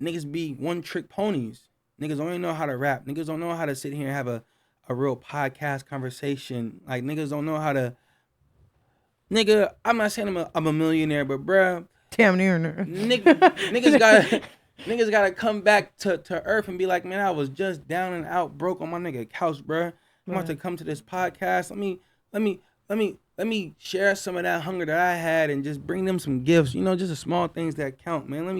S3: niggas be one-trick ponies. Niggas don't even know how to rap. Niggas don't know how to sit here and have a a real podcast conversation. Like niggas don't know how to. Nigga, I'm not saying I'm a millionaire, but bruh,
S2: Damn near.
S3: niggas gotta come back to earth and be like, man, I was just down and out broke on my nigga couch, bruh. I'm about to come to this podcast. Let me share some of that hunger that I had and just bring them some gifts. You know, just the small things that count, man. Let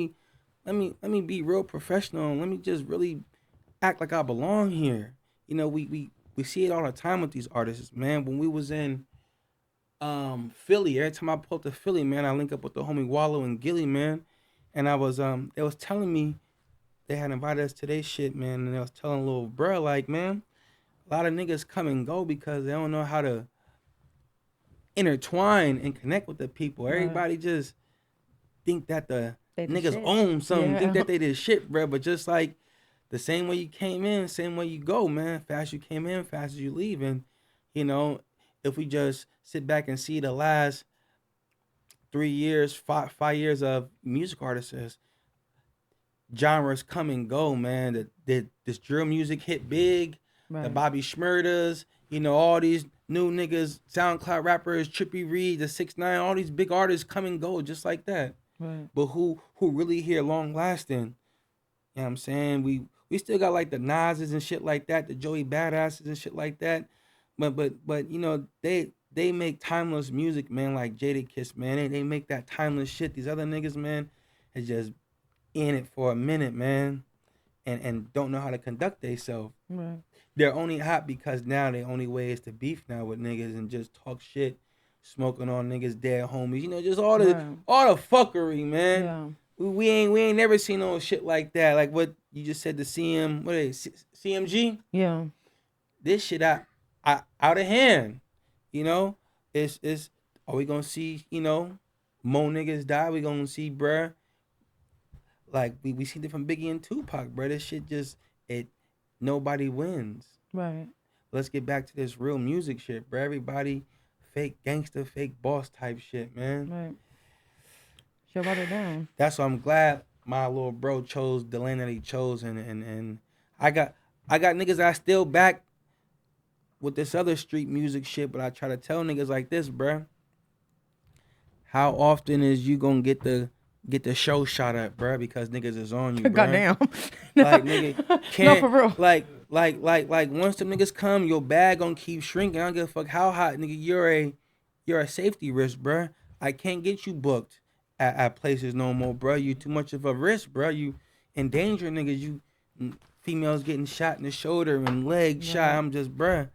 S3: me be real professional. Let me just really act like I belong here. You know, we see it all the time with these artists, man. When we was in Philly, every time I pull up to Philly, man, I link up with the homie Wallow and Gilly, man. And I was they was telling me they had invited us to their shit, man, and they was telling little bruh, like, man, a lot of niggas come and go because they don't know how to intertwine and connect with the people. Everybody just think that the niggas
S2: shit.
S3: own something,
S2: Yeah.
S3: think that they did shit, bruh. But just like the same way you came in, same way you go, man. Fast you came in, fast as you leave. And, you know, if we just sit back and see the last 3 years, 5 years of music artists, genres come and go, man. This drill music hit big. The
S2: Right.
S3: Bobby Shmurdas, you know, all these new niggas, SoundCloud rappers, Trippie Reed, the 6ix9ine, all these big artists come and go just like that.
S2: Right.
S3: But who really here long lasting? You know what I'm saying? We still got like the Nas's and shit like that, the Joey Badasses and shit like that. But you know, they make timeless music, man, like Jadakiss, man. They make that timeless shit. These other niggas, man, is just in it for a minute, man, and don't know how to conduct themselves.
S2: Right.
S3: They're only hot because now the only way is to beef now with niggas and just talk shit, smoking on niggas' dead homies. You know, just all the fuckery, man.
S2: Yeah.
S3: We ain't never seen no shit like that. Like what you just said, the CMG.
S2: Yeah.
S3: This shit out of hand. You know, it's are we gonna see, you know, more niggas die? We gonna see, bruh. Like we seen it from Biggie and Tupac, bruh. This shit just nobody wins.
S2: Right.
S3: Let's get back to this real music shit, bruh. Everybody fake gangster, fake boss type shit, man.
S2: Right. She'll write it down.
S3: That's why I'm glad my little bro chose the lane that he chose, and I got niggas that I still back with this other street music shit, but I try to tell niggas like this, bruh. How often is you gonna get the show shot at, bruh? Because niggas is on you, bruh.
S2: Goddamn.
S3: Like nigga can't.
S2: No, for real.
S3: Like once them niggas come, your bag gonna keep shrinking. I don't give a fuck how hot, nigga. You're a safety risk, bruh. I can't get you booked at places no more, bruh. You too much of a risk, bruh. You endanger niggas. You females getting shot in the shoulder and leg shot. I'm just, bruh.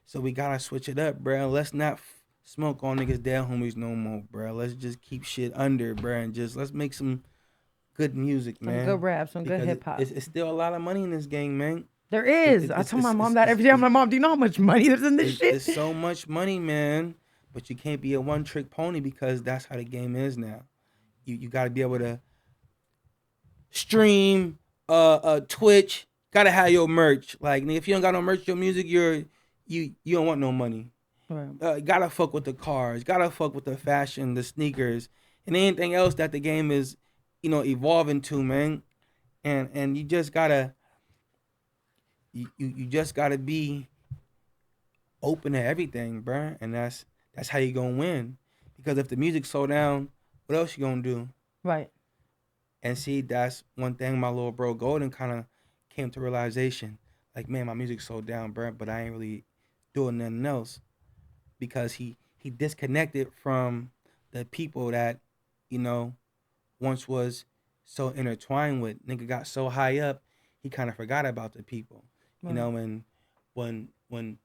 S3: So we gotta switch it up, bruh. Let's not smoke on niggas' dead homies no more, bruh. Let's just keep shit under, bruh, and just let's make some good music, man.
S2: Some good rap, some good
S3: Because
S2: hip hop.
S3: It's still a lot of money in this game, man.
S2: There is. I tell my mom that every day. I'm like, Mom, do you know how much money there's in this shit?
S3: There's so much money, man. But you can't be a one-trick pony because that's how the game is now. You got to be able to stream, Twitch. Got to have your merch. Like, if you don't got no merch, your music, you don't want no money.
S2: Right.
S3: Gotta fuck with the cars. Gotta fuck with the fashion, the sneakers, and anything else that the game is, you know, evolving to, man. And you just gotta. You just gotta be open to everything, bruh. And that's how you gonna win. Because if the music slow down, what else you gonna do?
S2: Right.
S3: And see, that's one thing my little bro Golden kind of came to realization. Like, man, my music slowed down, bruh, but I ain't really doing nothing else. Because he disconnected from the people that, you know, once was so intertwined with. Nigga got so high up, he kind of forgot about the people. You know, and when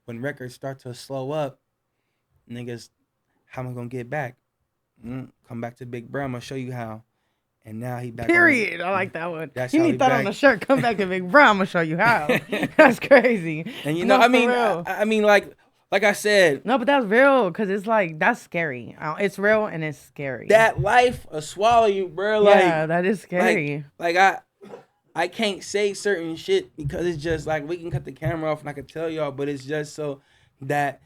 S3: records start to slow up, niggas, how am I gonna get back? Come back to Big Bro, I'm gonna show you how. And now he back.
S2: Period. I like that one.
S3: That's
S2: You
S3: how
S2: need
S3: he
S2: that
S3: back.
S2: on the shirt. Come back to Big Bro. I'm gonna show you how. That's crazy.
S3: And you know,
S2: No,
S3: I
S2: for
S3: mean,
S2: real.
S3: I mean, like I said,
S2: No, but that's real because it's like that's scary. It's real and it's scary.
S3: that life will swallow you, bro. Like,
S2: yeah, that is scary.
S3: Like I can't say certain shit because it's just like we can cut the camera off and I can tell y'all, but it's just so that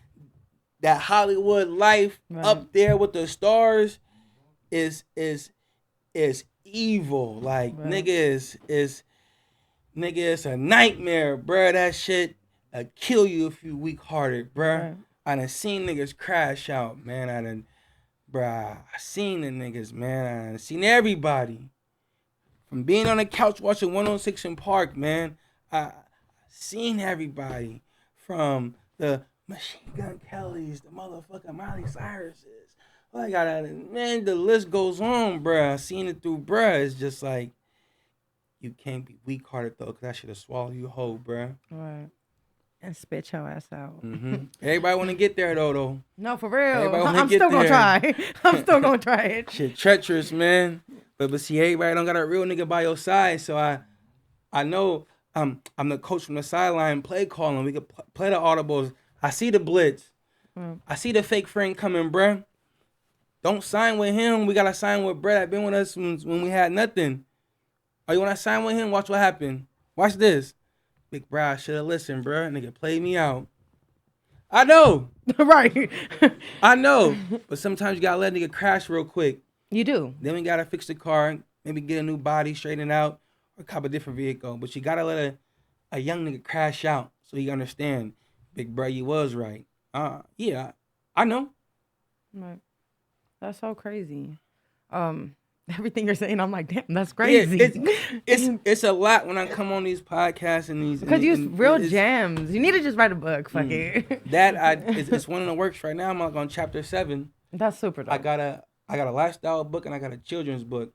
S3: Hollywood life up there with the stars is evil. Like nigga is a nightmare, bro. That shit kill you if you weak hearted, bruh.
S2: Right.
S3: I done seen niggas crash out, man. I seen the niggas, man. I done seen everybody. From being on the couch watching 106 in Park, man. I seen everybody. From the Machine Gun Kellys, the motherfucking Miley Cyruses. Like, man, the list goes on, bruh. I seen it through, bruh. It's just like, you can't be weak hearted though, because that should have swallowed you whole, bruh.
S2: Right. And spit your ass out.
S3: Everybody want to get there though.
S2: No, for real.
S3: Everybody wanna
S2: I'm
S3: get
S2: still gonna
S3: there.
S2: try. I'm still gonna try it.
S3: Shit treacherous, man. But see, everybody don't got a real nigga by your side. So I know I'm the coach from the sideline, play calling. We could play the audibles. I see the blitz. I see the fake friend coming, bruh. Don't sign with him. We gotta sign with Brett. That been with us when we had nothing. Oh, you wanna sign with him? Watch what happened. Watch this. Big bro, I should have listened, bruh. Nigga played me out. I know.
S2: Right.
S3: I know. But sometimes you gotta let a nigga crash real quick.
S2: You do.
S3: Then we gotta fix the car, maybe get a new body, straighten it out, or cop a different vehicle. But you gotta let a young nigga crash out so you understand, big bro, you was right. Yeah, I know.
S2: Right. That's so crazy. Everything you're saying, I'm like, damn, that's crazy.
S3: Yeah, it's a lot when I come on these podcasts and these
S2: because you real gems. You need to just write a book. Fuck it.
S3: It's one in the works right now. I'm like on chapter 7.
S2: That's super dope.
S3: I got a lifestyle book and I got a children's book.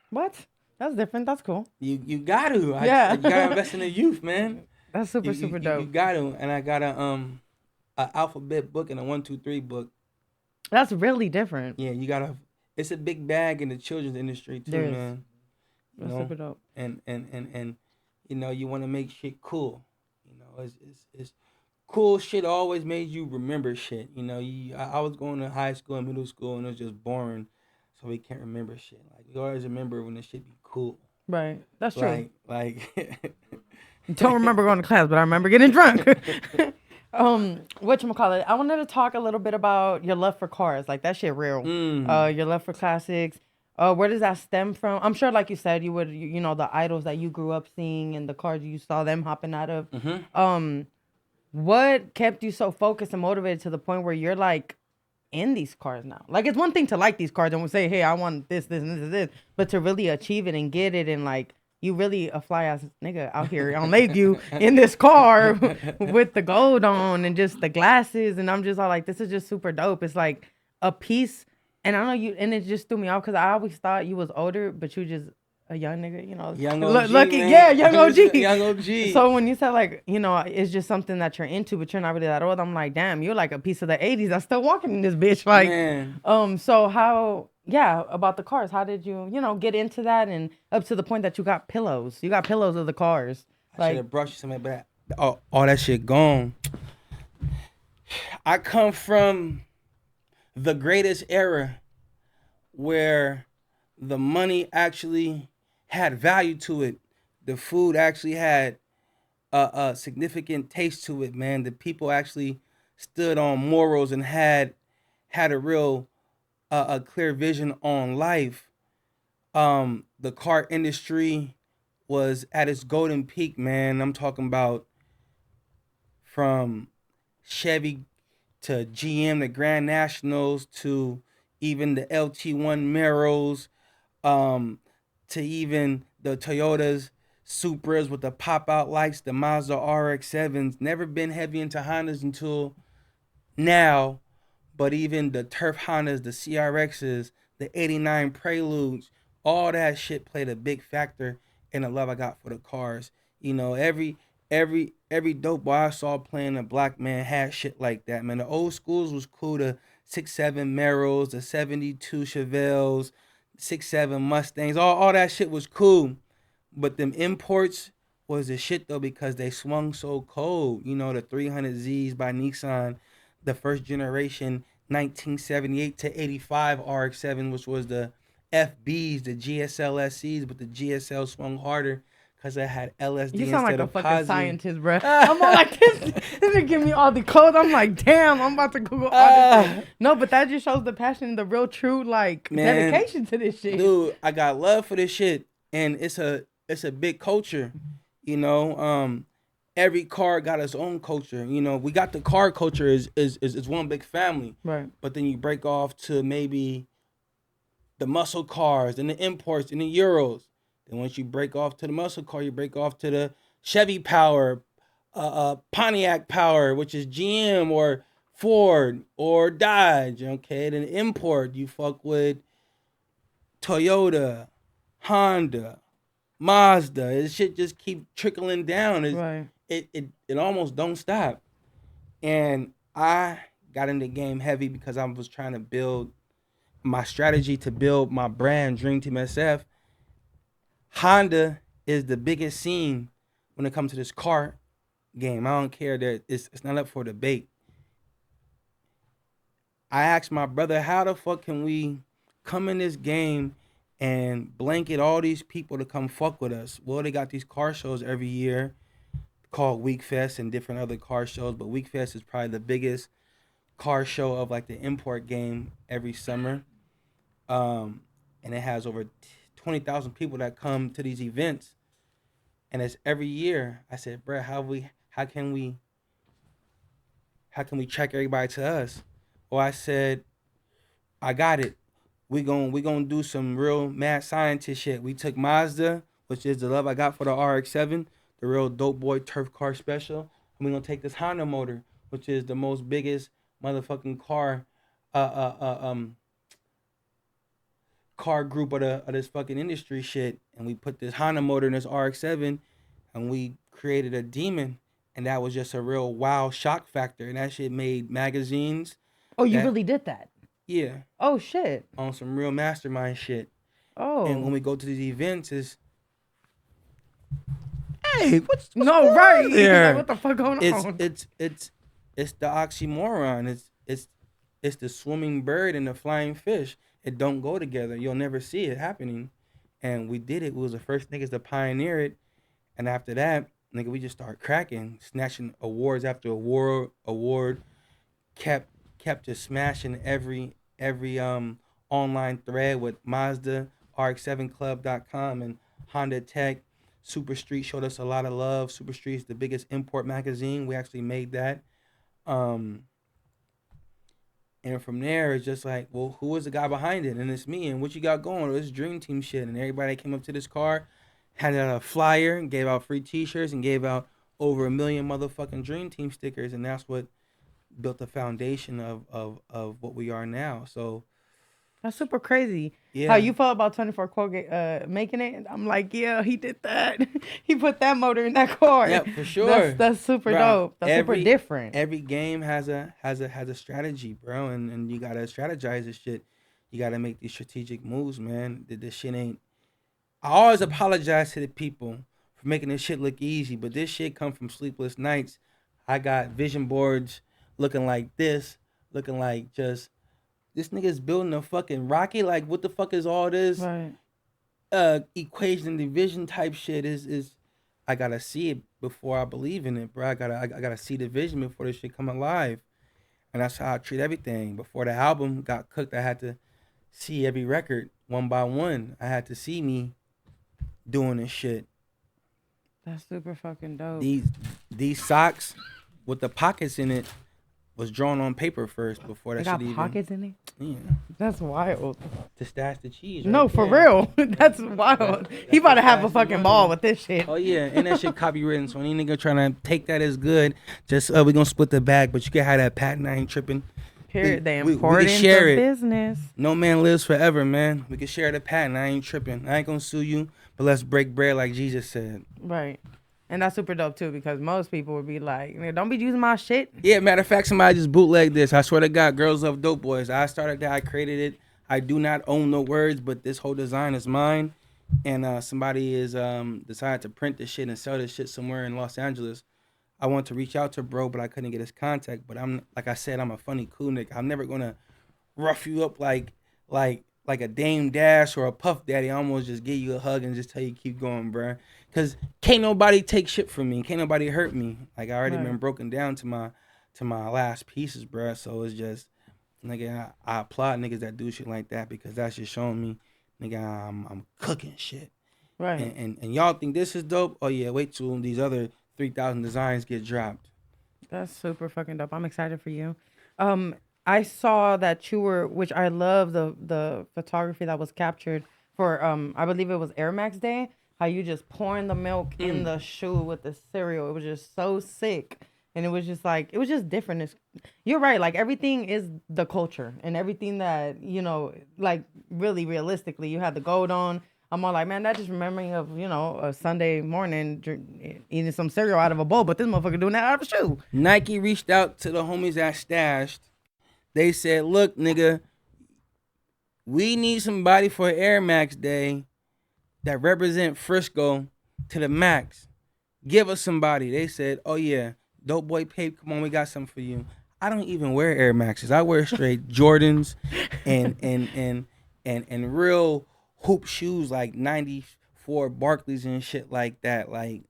S2: What? That's different. That's cool.
S3: You got to.
S2: Yeah.
S3: You gotta invest in the youth, man.
S2: That's super dope.
S3: You got to. And I got a alphabet book and a 1, 2, 3 book.
S2: That's really different.
S3: Yeah, you gotta. It's a big bag in the children's industry too, man.
S2: That's super dope.
S3: And you know, you want to make shit cool. You know, it's cool shit always made you remember shit. You know, I was going to high school and middle school and it was just boring, so we can't remember shit. Like, you always remember when the shit be cool.
S2: Right. That's true.
S3: Like
S2: Don't remember going to class, but I remember getting drunk. Whatchamacallit, I wanted to talk a little bit about your love for cars. Like, that shit real. Your love for classics. Where does that stem from? I'm sure, like you said, you know, the idols that you grew up seeing and the cars you saw them hopping out of. What kept you so focused and motivated to the point where you're, like, in these cars now? Like, it's one thing to like these cars and we say, hey, I want this, and this. But to really achieve it and get it and, like, you really a fly ass nigga out here on Lakeview in this car with the gold on and just the glasses. And I'm just all like, this is just super dope. It's like a piece. And I know you, and it just threw me off because I always thought you was older, but you just a young nigga, you know.
S3: Young OG,
S2: lucky,
S3: man.
S2: yeah, young OG.
S3: Young OG.
S2: So when you said like, you know, it's just something that you're into, but you're not really that old, I'm like, damn, you're like a piece of the 80s. I'm still walking in this bitch. Like,
S3: man.
S2: So how, yeah, about the cars. How did you, you know, get into that and up to the point that you got pillows? You got pillows of the cars.
S3: I should have brought you something, but all that shit gone. I come from the greatest era where the money actually had value to it. The food actually had a significant taste to it, man. The people actually stood on morals and had a real a clear vision on life. The car industry was at its golden peak, man. I'm talking about from Chevy to GM, the Grand Nationals, to even the LT1 Meros, to even the Toyotas, Supras with the pop-out lights, the Mazda RX-7s. Never been heavy into Hondas until now, but even the Turf Hondas, the CRXs, the 89 Preludes, all that shit played a big factor in the love I got for the cars. You know, every dope boy I saw playing a black man had shit like that, man. The old schools was cool. The 6.7 Meros, the 72 Chevelles, 6.7 Mustangs, all that shit was cool. But them imports was the shit though, because they swung so cold. You know, the 300Zs by Nissan, the first generation 1978 to 85 RX-7, which was the FBs, the GSL SCs, but the GSL swung harder because it had LSD instead of
S2: You sound like a fucking
S3: posi.
S2: scientist, bro. I'm all like, this nigga give me all the codes. I'm like, damn, I'm about to Google all this. No, but that just shows the passion, the real true, like,
S3: Man,
S2: dedication to this shit.
S3: Dude, I got love for this shit, and it's a big culture, you know. every car got its own culture. You know, we got the car culture is one big family.
S2: Right.
S3: But then you break off to maybe the muscle cars and the imports and the Euros. Then once you break off to the muscle car, you break off to the Chevy Power, Pontiac Power, which is GM or Ford or Dodge. Okay, then import you fuck with Toyota, Honda, Mazda. This shit just keep trickling down.
S2: Right.
S3: It almost don't stop. And I got in the game heavy because I was trying to build my strategy to build my brand, Dream Team SF. Honda is the biggest scene when it comes to this car game. I don't care that it's not up for debate. I asked my brother, how the fuck can we come in this game and blanket all these people to come fuck with us? Well, they got these car shows every year called Week Fest and different other car shows, but Week Fest is probably the biggest car show of like the import game every summer. And it has over 20,000 people that come to these events, and it's every year. I said, bro, how can we track everybody to us? Well, I said, I got it. We gonna do some real mad scientist shit. We took Mazda, which is the love I got for the RX-7, the real dope boy turf car special, and we gonna take this Honda motor, which is the most biggest motherfucking car car group of this fucking industry shit, and we put this Honda motor in this RX-7, and we created a demon, and that was just a real wow shock factor, and that shit made magazines.
S2: Oh, you really did that?
S3: Yeah.
S2: Oh shit.
S3: On some real mastermind shit.
S2: Oh.
S3: And when we go to these events, is hey, what's
S2: no
S3: going
S2: right
S3: on there?
S2: Like, what the fuck going on?
S3: It's the oxymoron. It's the swimming bird and the flying fish. It don't go together. You'll never see it happening. And we did it. We was the first niggas to pioneer it. And after that, nigga, we just started cracking, snatching awards after award. Kept just smashing every online thread with Mazda, RX7Club.com, and Honda Tech. Super Street showed us a lot of love. Super Street is the biggest import magazine. We actually made that. And from there, it's just like, well, who is the guy behind it? And it's me. And what you got going? Well, it's Dream Team shit. And everybody that came up to this car handed out a flyer, gave out free T-shirts, and gave out over 1 million motherfucking Dream Team stickers. And that's what built the foundation of what we are now. So
S2: that's super crazy.
S3: Yeah.
S2: How you felt about 24 Quote making it? I'm like, yeah, he did that. He put that motor in that car.
S3: Yeah, for sure.
S2: That's super dope. That's super different.
S3: Every game has a strategy, bro, and you gotta strategize this shit. You gotta make these strategic moves, man. This shit ain't. I always apologize to the people for making this shit look easy, but this shit come from sleepless nights. I got vision boards looking like this, looking like just. This nigga's building a fucking rocket. Like, what the fuck is all this?
S2: Right.
S3: Equation and division type shit is. I gotta see it before I believe in it, bro. I gotta see the vision before this shit come alive, and that's how I treat everything. Before the album got cooked, I had to see every record one by one. I had to see me doing this shit.
S2: That's super fucking dope.
S3: These socks with the pockets in it was drawn on paper first before that shit even.
S2: Got pockets in it?
S3: Yeah.
S2: That's wild.
S3: To stash the cheese. Right
S2: no, for real. That's wild. He about to have a fucking ball with this shit.
S3: Oh, yeah. And that shit copywritten. So any nigga trying to take that as good, just we gonna split the bag, but you can have that patent. I ain't tripping.
S2: Period. The importance of business.
S3: No man lives forever, man. We can share the patent. I ain't tripping. I ain't gonna sue you, but let's break bread like Jesus said.
S2: Right. And that's super dope, too, because most people would be like, don't be using my shit.
S3: Yeah, matter of fact, somebody just bootlegged this. I swear to God, Girls Love Dope Boys. I started that. I created it. I do not own the words, but this whole design is mine. And somebody is decided to print this shit and sell this shit somewhere in Los Angeles. I want to reach out to bro, but I couldn't get his contact. But I'm, like I said, I'm a funny, cool nigga. I'm never going to rough you up like a Dame Dash or a Puff Daddy. I almost just give you a hug and just tell you keep going, bro. Because can't nobody take shit from me. Can't nobody hurt me. Like, I already been broken down to my last pieces, bro. So it's just, nigga, I applaud niggas that do shit like that because that's just showing me, nigga, I'm cooking shit.
S2: Right.
S3: And y'all think this is dope? Oh, yeah, wait till these other 3,000 designs get dropped.
S2: That's super fucking dope. I'm excited for you. I saw that you were, which I love the photography that was captured for I believe it was Air Max Day. How you just pouring the milk in the shoe with the cereal. It was just so sick. And it was just like it was just different. You're right, like everything is the culture and everything that, like really realistically, you had the gold on. I'm all like, man, that just remembering of, a Sunday morning eating some cereal out of a bowl, but this motherfucker doing that out of a shoe.
S3: Nike reached out to the homies at Stashed. They said, look, nigga, we need somebody for Air Max Day that represent Frisco to the max. Give us somebody. They said, oh yeah, Dope Boy Pape, come on, we got something for you. I don't even wear Air Maxes. I wear straight Jordans and real hoop shoes like 94 Barclays and shit like that. Like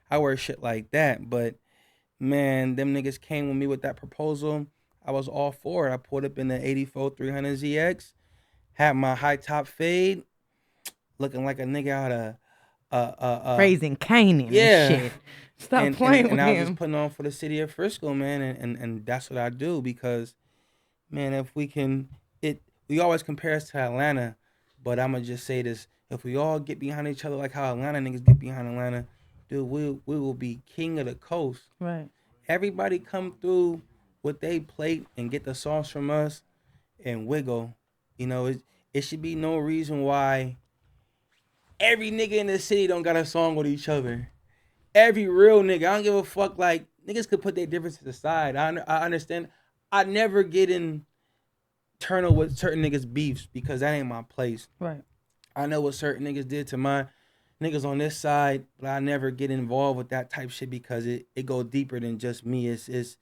S3: I wear shit like that. But man, them niggas came with me with that proposal. I was all for it. I pulled up in the 84 300 ZX, had my high top fade, looking like a nigga out of
S2: Raising Canaan
S3: yeah.
S2: and shit. Stop playing with
S3: I was
S2: him.
S3: just putting on for the city of Frisco, man, and that's what I do because, man, if we can, we always compare us to Atlanta, but I'ma just say this: if we all get behind each other like how Atlanta niggas get behind Atlanta, dude, we will be king of the coast.
S2: Right.
S3: Everybody come through with they plate and get the sauce from us and wiggle. It should be no reason why every nigga in the city don't got a song with each other. Every real nigga, I don't give a fuck. Like, niggas could put their differences aside. I understand. I never get in turn with certain niggas beefs because that ain't my place.
S2: Right.
S3: I know what certain niggas did to my niggas on this side, but I never get involved with that type shit because it go deeper than just me. It's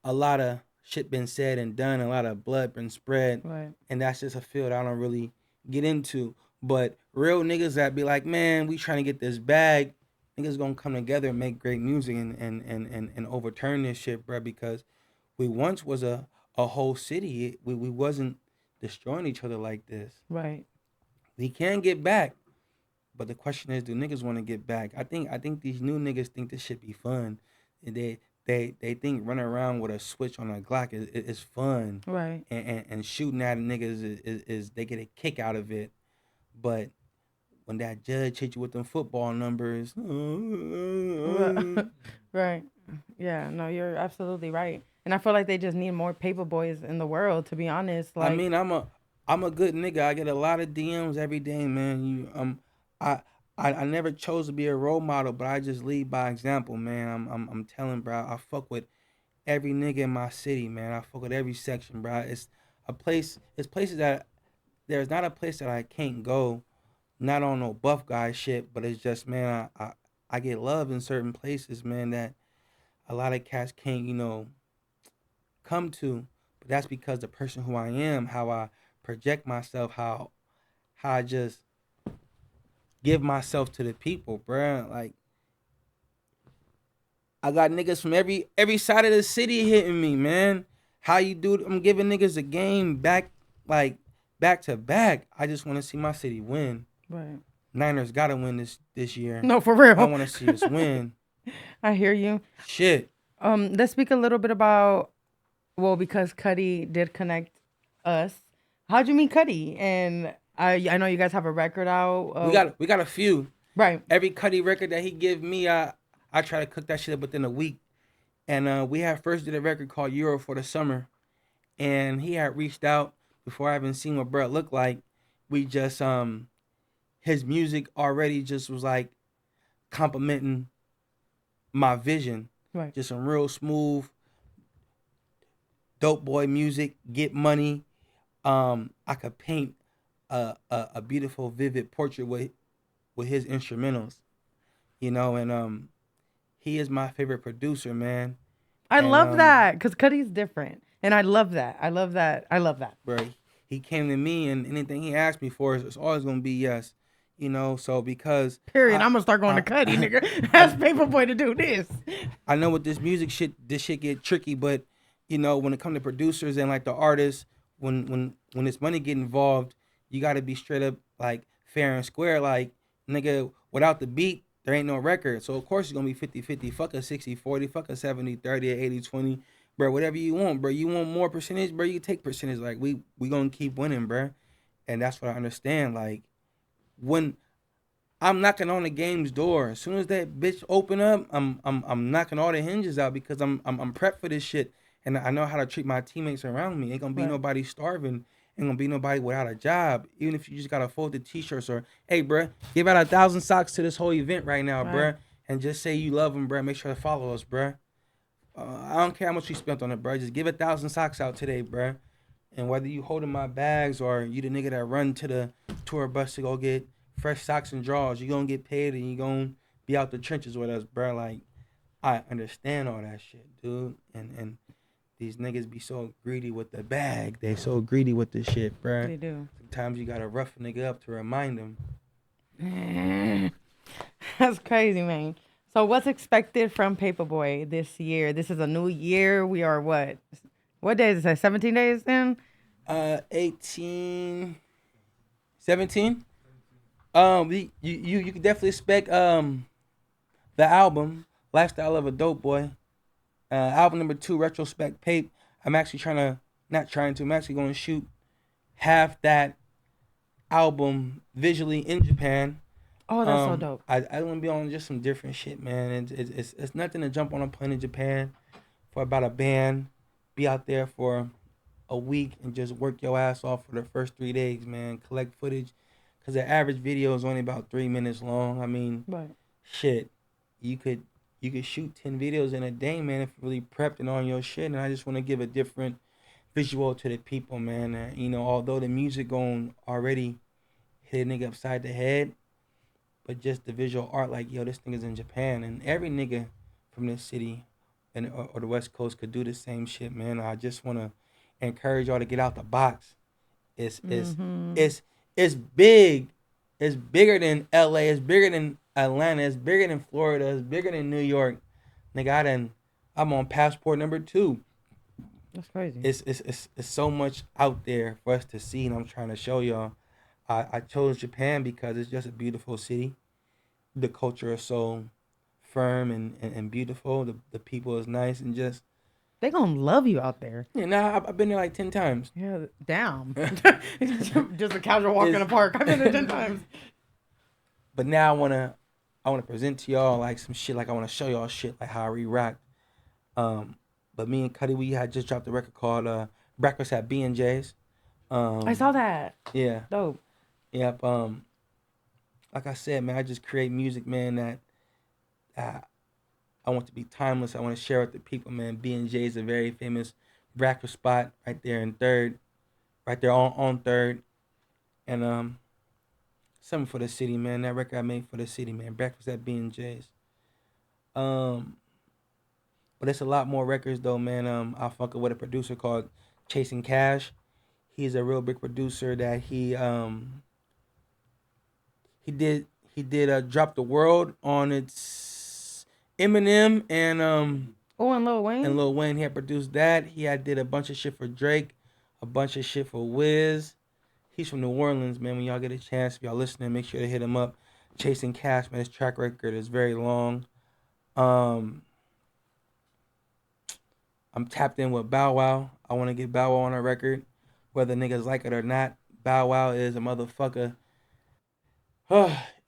S3: a lot of shit been said and done, a lot of blood been spread,
S2: Right.
S3: and that's just a field I don't really get into. But real niggas that be like, man, we trying to get this bag, niggas gonna come together and make great music and overturn this shit, bro, because we once was a whole city. We wasn't destroying each other like this.
S2: Right.
S3: We can get back, but the question is, do niggas want to get back? I think these new niggas think this shit be fun. And they think running around with a switch on a Glock is fun.
S2: Right.
S3: And shooting at niggas is they get a kick out of it. But when that judge hit you with them football numbers,
S2: Right. Yeah, no, you're absolutely right. And I feel like they just need more paper boys in the world, to be honest. Like,
S3: I mean, I'm a good nigga. I get a lot of DMs every day, man. I never chose to be a role model, but I just lead by example, man. I'm telling, bro. I fuck with every nigga in my city, man. I fuck with every section, bro. It's places that there's not a place that I can't go, not on no buff guy shit, but it's just, man, I get love in certain places, man, that a lot of cats can't, come to. But that's because the person who I am, how I project myself, how I just give myself to the people, bruh. Like, I got niggas from every side of the city hitting me, man. How you do? I'm giving niggas a game back to back. I just want to see my city win.
S2: right.
S3: Niners gotta win this year.
S2: No, for real.
S3: I want to see us win.
S2: I hear you.
S3: Shit.
S2: Let's speak a little bit about, well, because Cuddy did connect us. How'd you meet Cuddy? And I know you guys have a record out.
S3: We got a few.
S2: Right.
S3: Every Cuddy record that he give me, I try to cook that shit up within a week. And we had first did a record called Euro for the Summer. And he had reached out before I even seen what Brett looked like. We just, his music already just was like complimenting my vision.
S2: Right.
S3: Just some real smooth, dope boy music, get money. I could paint a beautiful, vivid portrait with his instrumentals, and he is my favorite producer, man.
S2: I love that because Cuddy's different. And I love that. I love that.
S3: Bro, he came to me and anything he asked me for is always going to be yes. So because...
S2: Period. I'm going to start going to Cuddy, nigga. Ask Paperboy to do this.
S3: I know with this shit get tricky, but, when it comes to producers and, like, the artists, when this money get involved, you got to be straight up, like, fair and square. Like, nigga, without the beat, there ain't no record. So, of course, it's going to be 50-50. Fuck a 60-40. Fuck a 70-30 or 80-20. Bro, whatever you want, bro. You want more percentage, bro, you can take percentage. Like, we going to keep winning, bro. And that's what I understand. Like, when I'm knocking on the game's door, as soon as that bitch open up, I'm knocking all the hinges out because I'm prepped for this shit. And I know how to treat my teammates around me. Ain't going to be nobody starving. Ain't gonna be nobody without a job. Even if you just gotta fold the t-shirts or, hey, bruh, give out 1,000 socks to this whole event right now, bruh, and just say you love them, bruh. Make sure to follow us, bruh. I don't care how much we spent on it, bruh. Just give 1,000 socks out today, bruh. And whether you holding my bags or you the nigga that run to the tour bus to go get fresh socks and drawers, you gonna get paid and you gonna be out the trenches with us, bruh. Like, I understand all that shit, dude. And these niggas be so greedy with the bag. They so greedy with the shit, bruh.
S2: They do.
S3: Sometimes you gotta rough a nigga up to remind them.
S2: That's crazy, man. So what's expected from PAYPA BOY this year? This is a new year. We are what? What day is it? 17 days in?
S3: 18, 17. You can definitely expect the album Lifestyle of a Dope Boy. Album number 2, Retrospect Pape. I'm actually I'm actually going to shoot half that album visually in Japan.
S2: Oh, that's so dope.
S3: I want to be on just some different shit, man. It's nothing to jump on a plane in Japan for about a band, be out there for a week and just work your ass off for the first 3 days, man. Collect footage, because the average video is only about 3 minutes long. I mean, shit, you could shoot 10 videos in a day, man, if you're really prepped and on your shit. And I just want to give a different visual to the people, man. And, although the music gon' already hit a nigga upside the head, but just the visual art, like, yo, this nigga's in Japan. And every nigga from this city or the West Coast could do the same shit, man. I just want to encourage y'all to get out the box. It's big. It's bigger than LA. It's bigger than Atlanta. It's bigger than Florida. It's bigger than New York. Nigga, I'm on passport number 2.
S2: That's crazy.
S3: It's so much out there for us to see, and I'm trying to show y'all. I chose Japan because it's just a beautiful city. The culture is so firm and beautiful. The people is nice and just.
S2: They gonna love you out there.
S3: Yeah, nah, I've been there like 10 times.
S2: Yeah, damn. Just a casual walk in the park. I've been there 10 times.
S3: But now I wanna present to y'all like some shit. Like I wanna show y'all shit like how I re-rocked. But me and Cuddy, we had just dropped a record called Breakfast at B&J's.
S2: I saw that.
S3: Yeah.
S2: Dope.
S3: Yep. Like I said, man, I just create music, man, that I want to be timeless. I want to share with the people, man. B&J is a very famous breakfast spot right there in 3rd, right there on 3rd, and something for the city, man. That record I made for the city, man. Breakfast at B&J's. But it's a lot more records though, man. I fuck with a producer called Chasing Cash. He's a real big producer that he did Drop the World on its Eminem and
S2: and Lil Wayne.
S3: And Lil Wayne, he had produced that. He had did a bunch of shit for Drake, a bunch of shit for Wiz. He's from New Orleans, man. When y'all get a chance, if y'all listening, make sure to hit him up. Chasing Cash, man. His track record is very long. I'm tapped in with Bow Wow. I want to get Bow Wow on a record, whether niggas like it or not. Bow Wow is a motherfucker.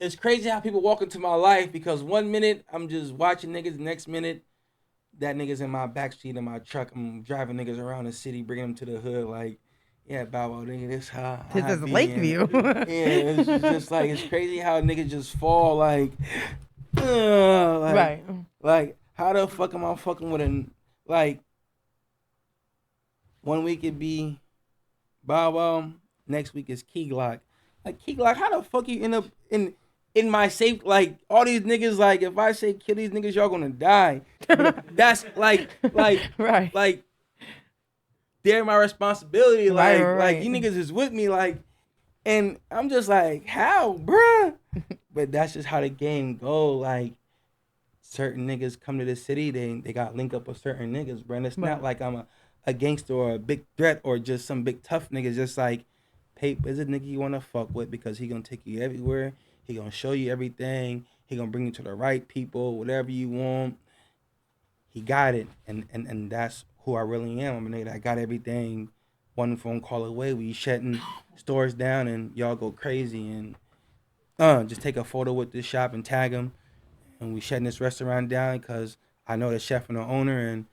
S3: It's crazy how people walk into my life because 1 minute I'm just watching niggas, the next minute that nigga's in my backseat of my truck. I'm driving niggas around the city, bringing them to the hood. Like, yeah, Bow Wow, nigga, this how
S2: This
S3: I
S2: is
S3: be
S2: Lakeview.
S3: Yeah, it's just like, it's crazy how niggas just fall like, right. Like, how the fuck am I fucking with like, 1 week it be Bow Wow, next week is Key Glock. Like, Key Glock, how the fuck you end up in my safe? Like, all these niggas, like, if I say kill these niggas, y'all gonna die. That's like,
S2: right.
S3: Like, they're my responsibility. Like,
S2: Right.
S3: Like, you niggas is with me. Like, and I'm just like, how, bruh? But that's just how the game go. Like, certain niggas come to the city, they got link up with certain niggas, bruh. And it's not like I'm a gangster or a big threat or just some big tough nigga. It's just like, Pape is a nigga you want to fuck with because he gonna take you everywhere. He gonna show you everything. He gonna bring you to the right people, whatever you want. He got it, and that's who I really am. I'm a nigga that got everything one phone call away. We shutting stores down and y'all go crazy and just take a photo with this shop and tag him, and we shutting this restaurant down because I know the chef and the owner, and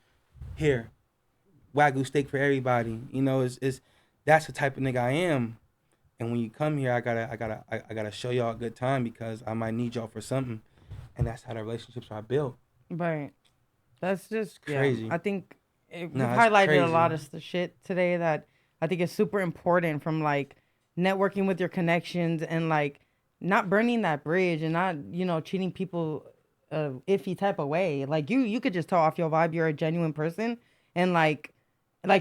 S3: here, Wagyu steak for everybody. You know, it's that's the type of nigga I am. And when you come here, I gotta show y'all a good time because I might need y'all for something, and that's how the relationships are built.
S2: Right. That's just
S3: Crazy.
S2: I think
S3: No,
S2: we've
S3: it's
S2: highlighted a
S3: crazy.
S2: lot of the shit today that I think is super important, from like networking with your connections and like not burning that bridge and not, treating people iffy type of way. Like you could just tell off your vibe you're a genuine person, and like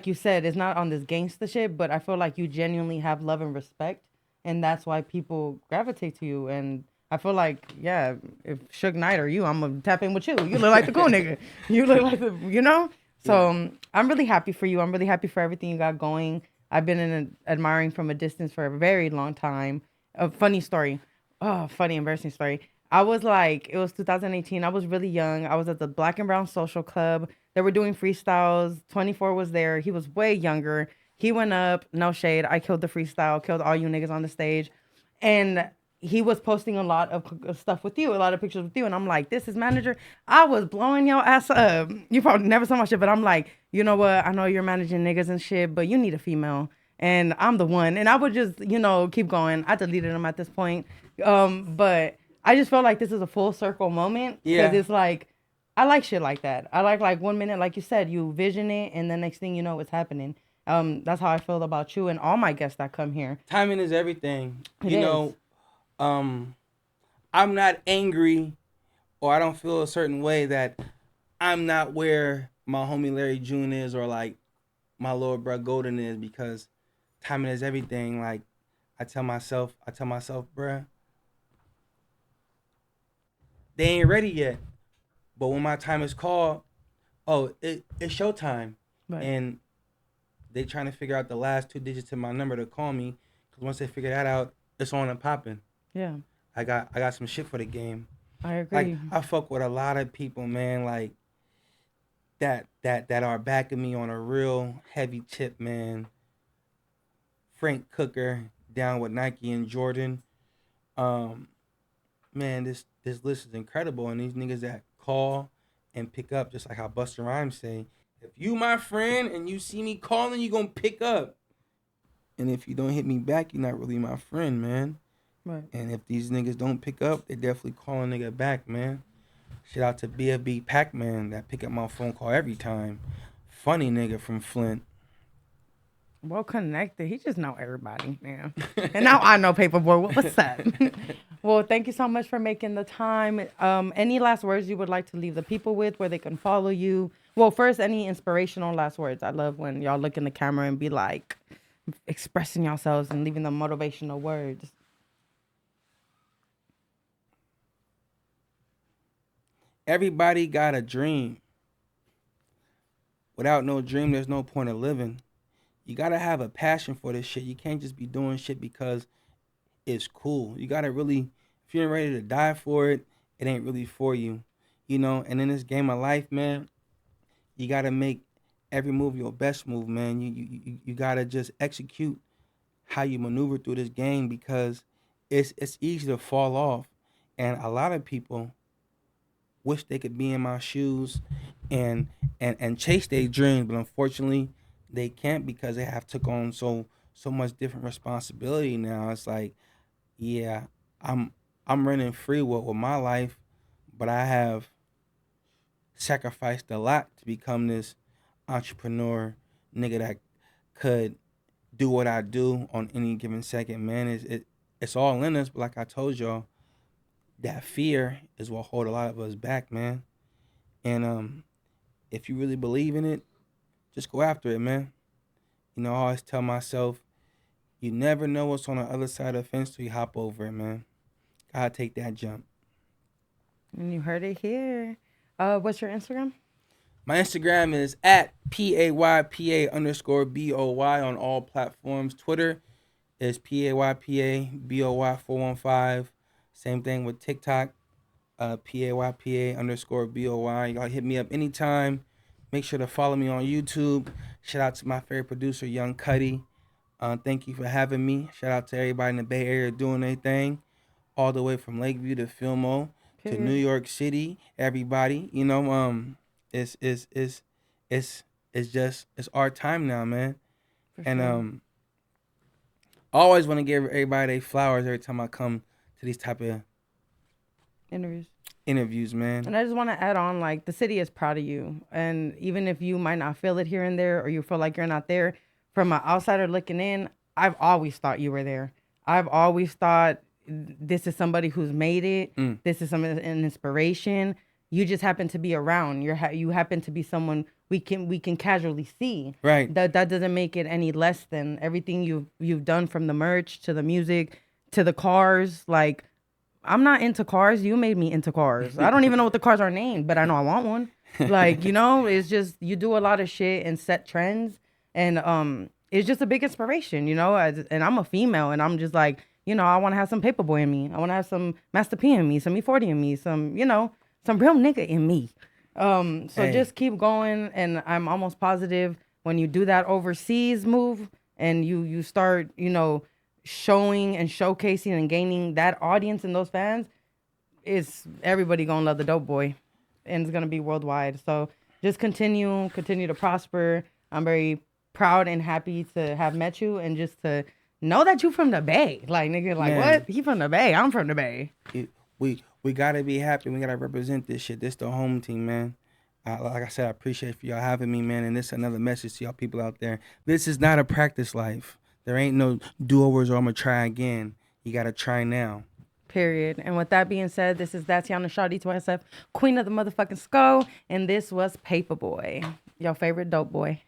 S2: you said, it's not on this gangsta shit, but I feel like you genuinely have love and respect, and that's why people gravitate to you. And I feel like, yeah, if Suge Knight or you, I'm gonna tap in with you. You look like the cool nigga. You look like the. So I'm really happy for you. I'm really happy for everything you got going. I've been admiring from a distance for a very long time. A funny story. Oh, funny, embarrassing story. I was like, it was 2018. I was really young. I was at the Black and Brown Social Club. They were doing freestyles. 24 was there. He was way younger. He went up, no shade. I killed the freestyle, killed all you niggas on the stage. And he was posting a lot of stuff with you, a lot of pictures with you. And I'm like, this is manager. I was blowing your ass up. You probably never saw my shit, but I'm like, you know what? I know you're managing niggas and shit, but you need a female. And I'm the one. And I would just, keep going. I deleted him at this point. But I just felt like this is a full circle moment.
S3: Yeah.
S2: Because it's like, I like shit like that. I like 1 minute, like you said, you vision it, and the next thing you know, it's happening. That's how I feel about you and all my guests that come here.
S3: Timing is everything.
S2: It
S3: you
S2: is.
S3: know, I'm not angry or I don't feel a certain way that I'm not where my homie Larry June is or like my little bro Golden is, because timing is everything. Like I tell myself, bruh, they ain't ready yet. But when my time is called, it's showtime.
S2: Right.
S3: And they trying to figure out the last 2 digits of my number to call me, because once they figure that out, it's on and popping.
S2: Yeah.
S3: I got some shit for the game.
S2: I agree.
S3: Like I fuck with a lot of people, man, like that are backing me on a real heavy tip, man. Frank Cooker down with Nike and Jordan. Man, this list is incredible, and these niggas that call and pick up, just like how Busta Rhymes say, if you my friend and you see me calling, you gonna pick up. And if you don't hit me back, you're not really my friend, man.
S2: Right.
S3: And if these niggas don't pick up, they definitely call a nigga back, man. Shout out to BFB Pac-Man that pick up my phone call every time. Funny nigga from Flint.
S2: Well connected. He just know everybody, man. And now I know PAYPA Boy. What's up? Well, thank you so much for making the time. Any last words you would like to leave the people with, where they can follow you? Well, first, any inspirational last words? I love when y'all look in the camera and be like expressing yourselves and leaving them motivational words.
S3: Everybody got a dream. Without no dream, there's no point of living. You gotta have a passion for this shit. You can't just be doing shit because it's cool. You gotta really, if you ain't ready to die for it, it ain't really for you. And in this game of life, man, you gotta make every move your best move, man. You gotta just execute how you maneuver through this game, because it's easy to fall off. And a lot of people wish they could be in my shoes and chase their dreams, but unfortunately they can't, because they have took on so much different responsibility now. It's like, yeah, I'm running free with my life, but I have sacrificed a lot to become this entrepreneur nigga that could do what I do on any given second, man. It's all in us, but like I told y'all, that fear is what hold a lot of us back, man. And if you really believe in it, just go after it, man. I always tell myself, you never know what's on the other side of the fence till you hop over it, man. Gotta take that jump.
S2: And you heard it here. What's your Instagram?
S3: My Instagram is at PAYPA_BOY on all platforms. Twitter is PAYPABOY415. Same thing with TikTok. PAYPA_BOY. Y'all hit me up anytime. Make sure to follow me on YouTube. Shout out to my favorite producer, Young Cuddy. Thank you for having me. Shout out to everybody in the Bay Area doing their thing, all the way from Lakeview to Fillmore to New York City. Everybody, you know, it's just it's our time now, man. And I always want to give everybody their flowers every time I come to these type of interviews, man.
S2: And I just want to add on, like, the city is proud of you. And even if you might not feel it here and there, or you feel like you're not there, from an outsider looking in, I've always thought you were there. I've always thought this is somebody who's made it. This is an inspiration. You just happen to be around. You happen to be someone we can casually see.
S3: Right.
S2: That doesn't make it any less than everything you've done, from the merch to the music to the cars. Like, I'm not into cars. You made me into cars. I don't even know what the cars are named, but I know I want one. Like, you know, it's just, you do a lot of shit and set trends. And it's just a big inspiration, you know. And I'm a female, and I'm just like, you know, I want to have some PAYPA BOY in me. I want to have some Master P in me, some E40 in me, some, you know, some real nigga in me. So just keep going. And I'm almost positive when you do that overseas move and you start, you know, showing and showcasing and gaining that audience and those fans, is everybody gonna love the Dope Boy, and it's gonna be worldwide. So just continue to prosper. I'm very proud and happy to have met you, and just to know that you from the Bay. Like, nigga, like, man, what? He from the Bay. I'm from the Bay.
S3: We gotta be happy. We gotta represent this shit. This the home team, man. Like I said, I appreciate for y'all having me, man. And this is another message to y'all people out there. This is not a practice life. There ain't no do-overs or I'm going to try again. You got to try now.
S2: Period. And with that being said, this is Tatiana Shawty TYSF, Queen of the motherfucking Skull. And this was PAYPA BOY, your favorite dope boy.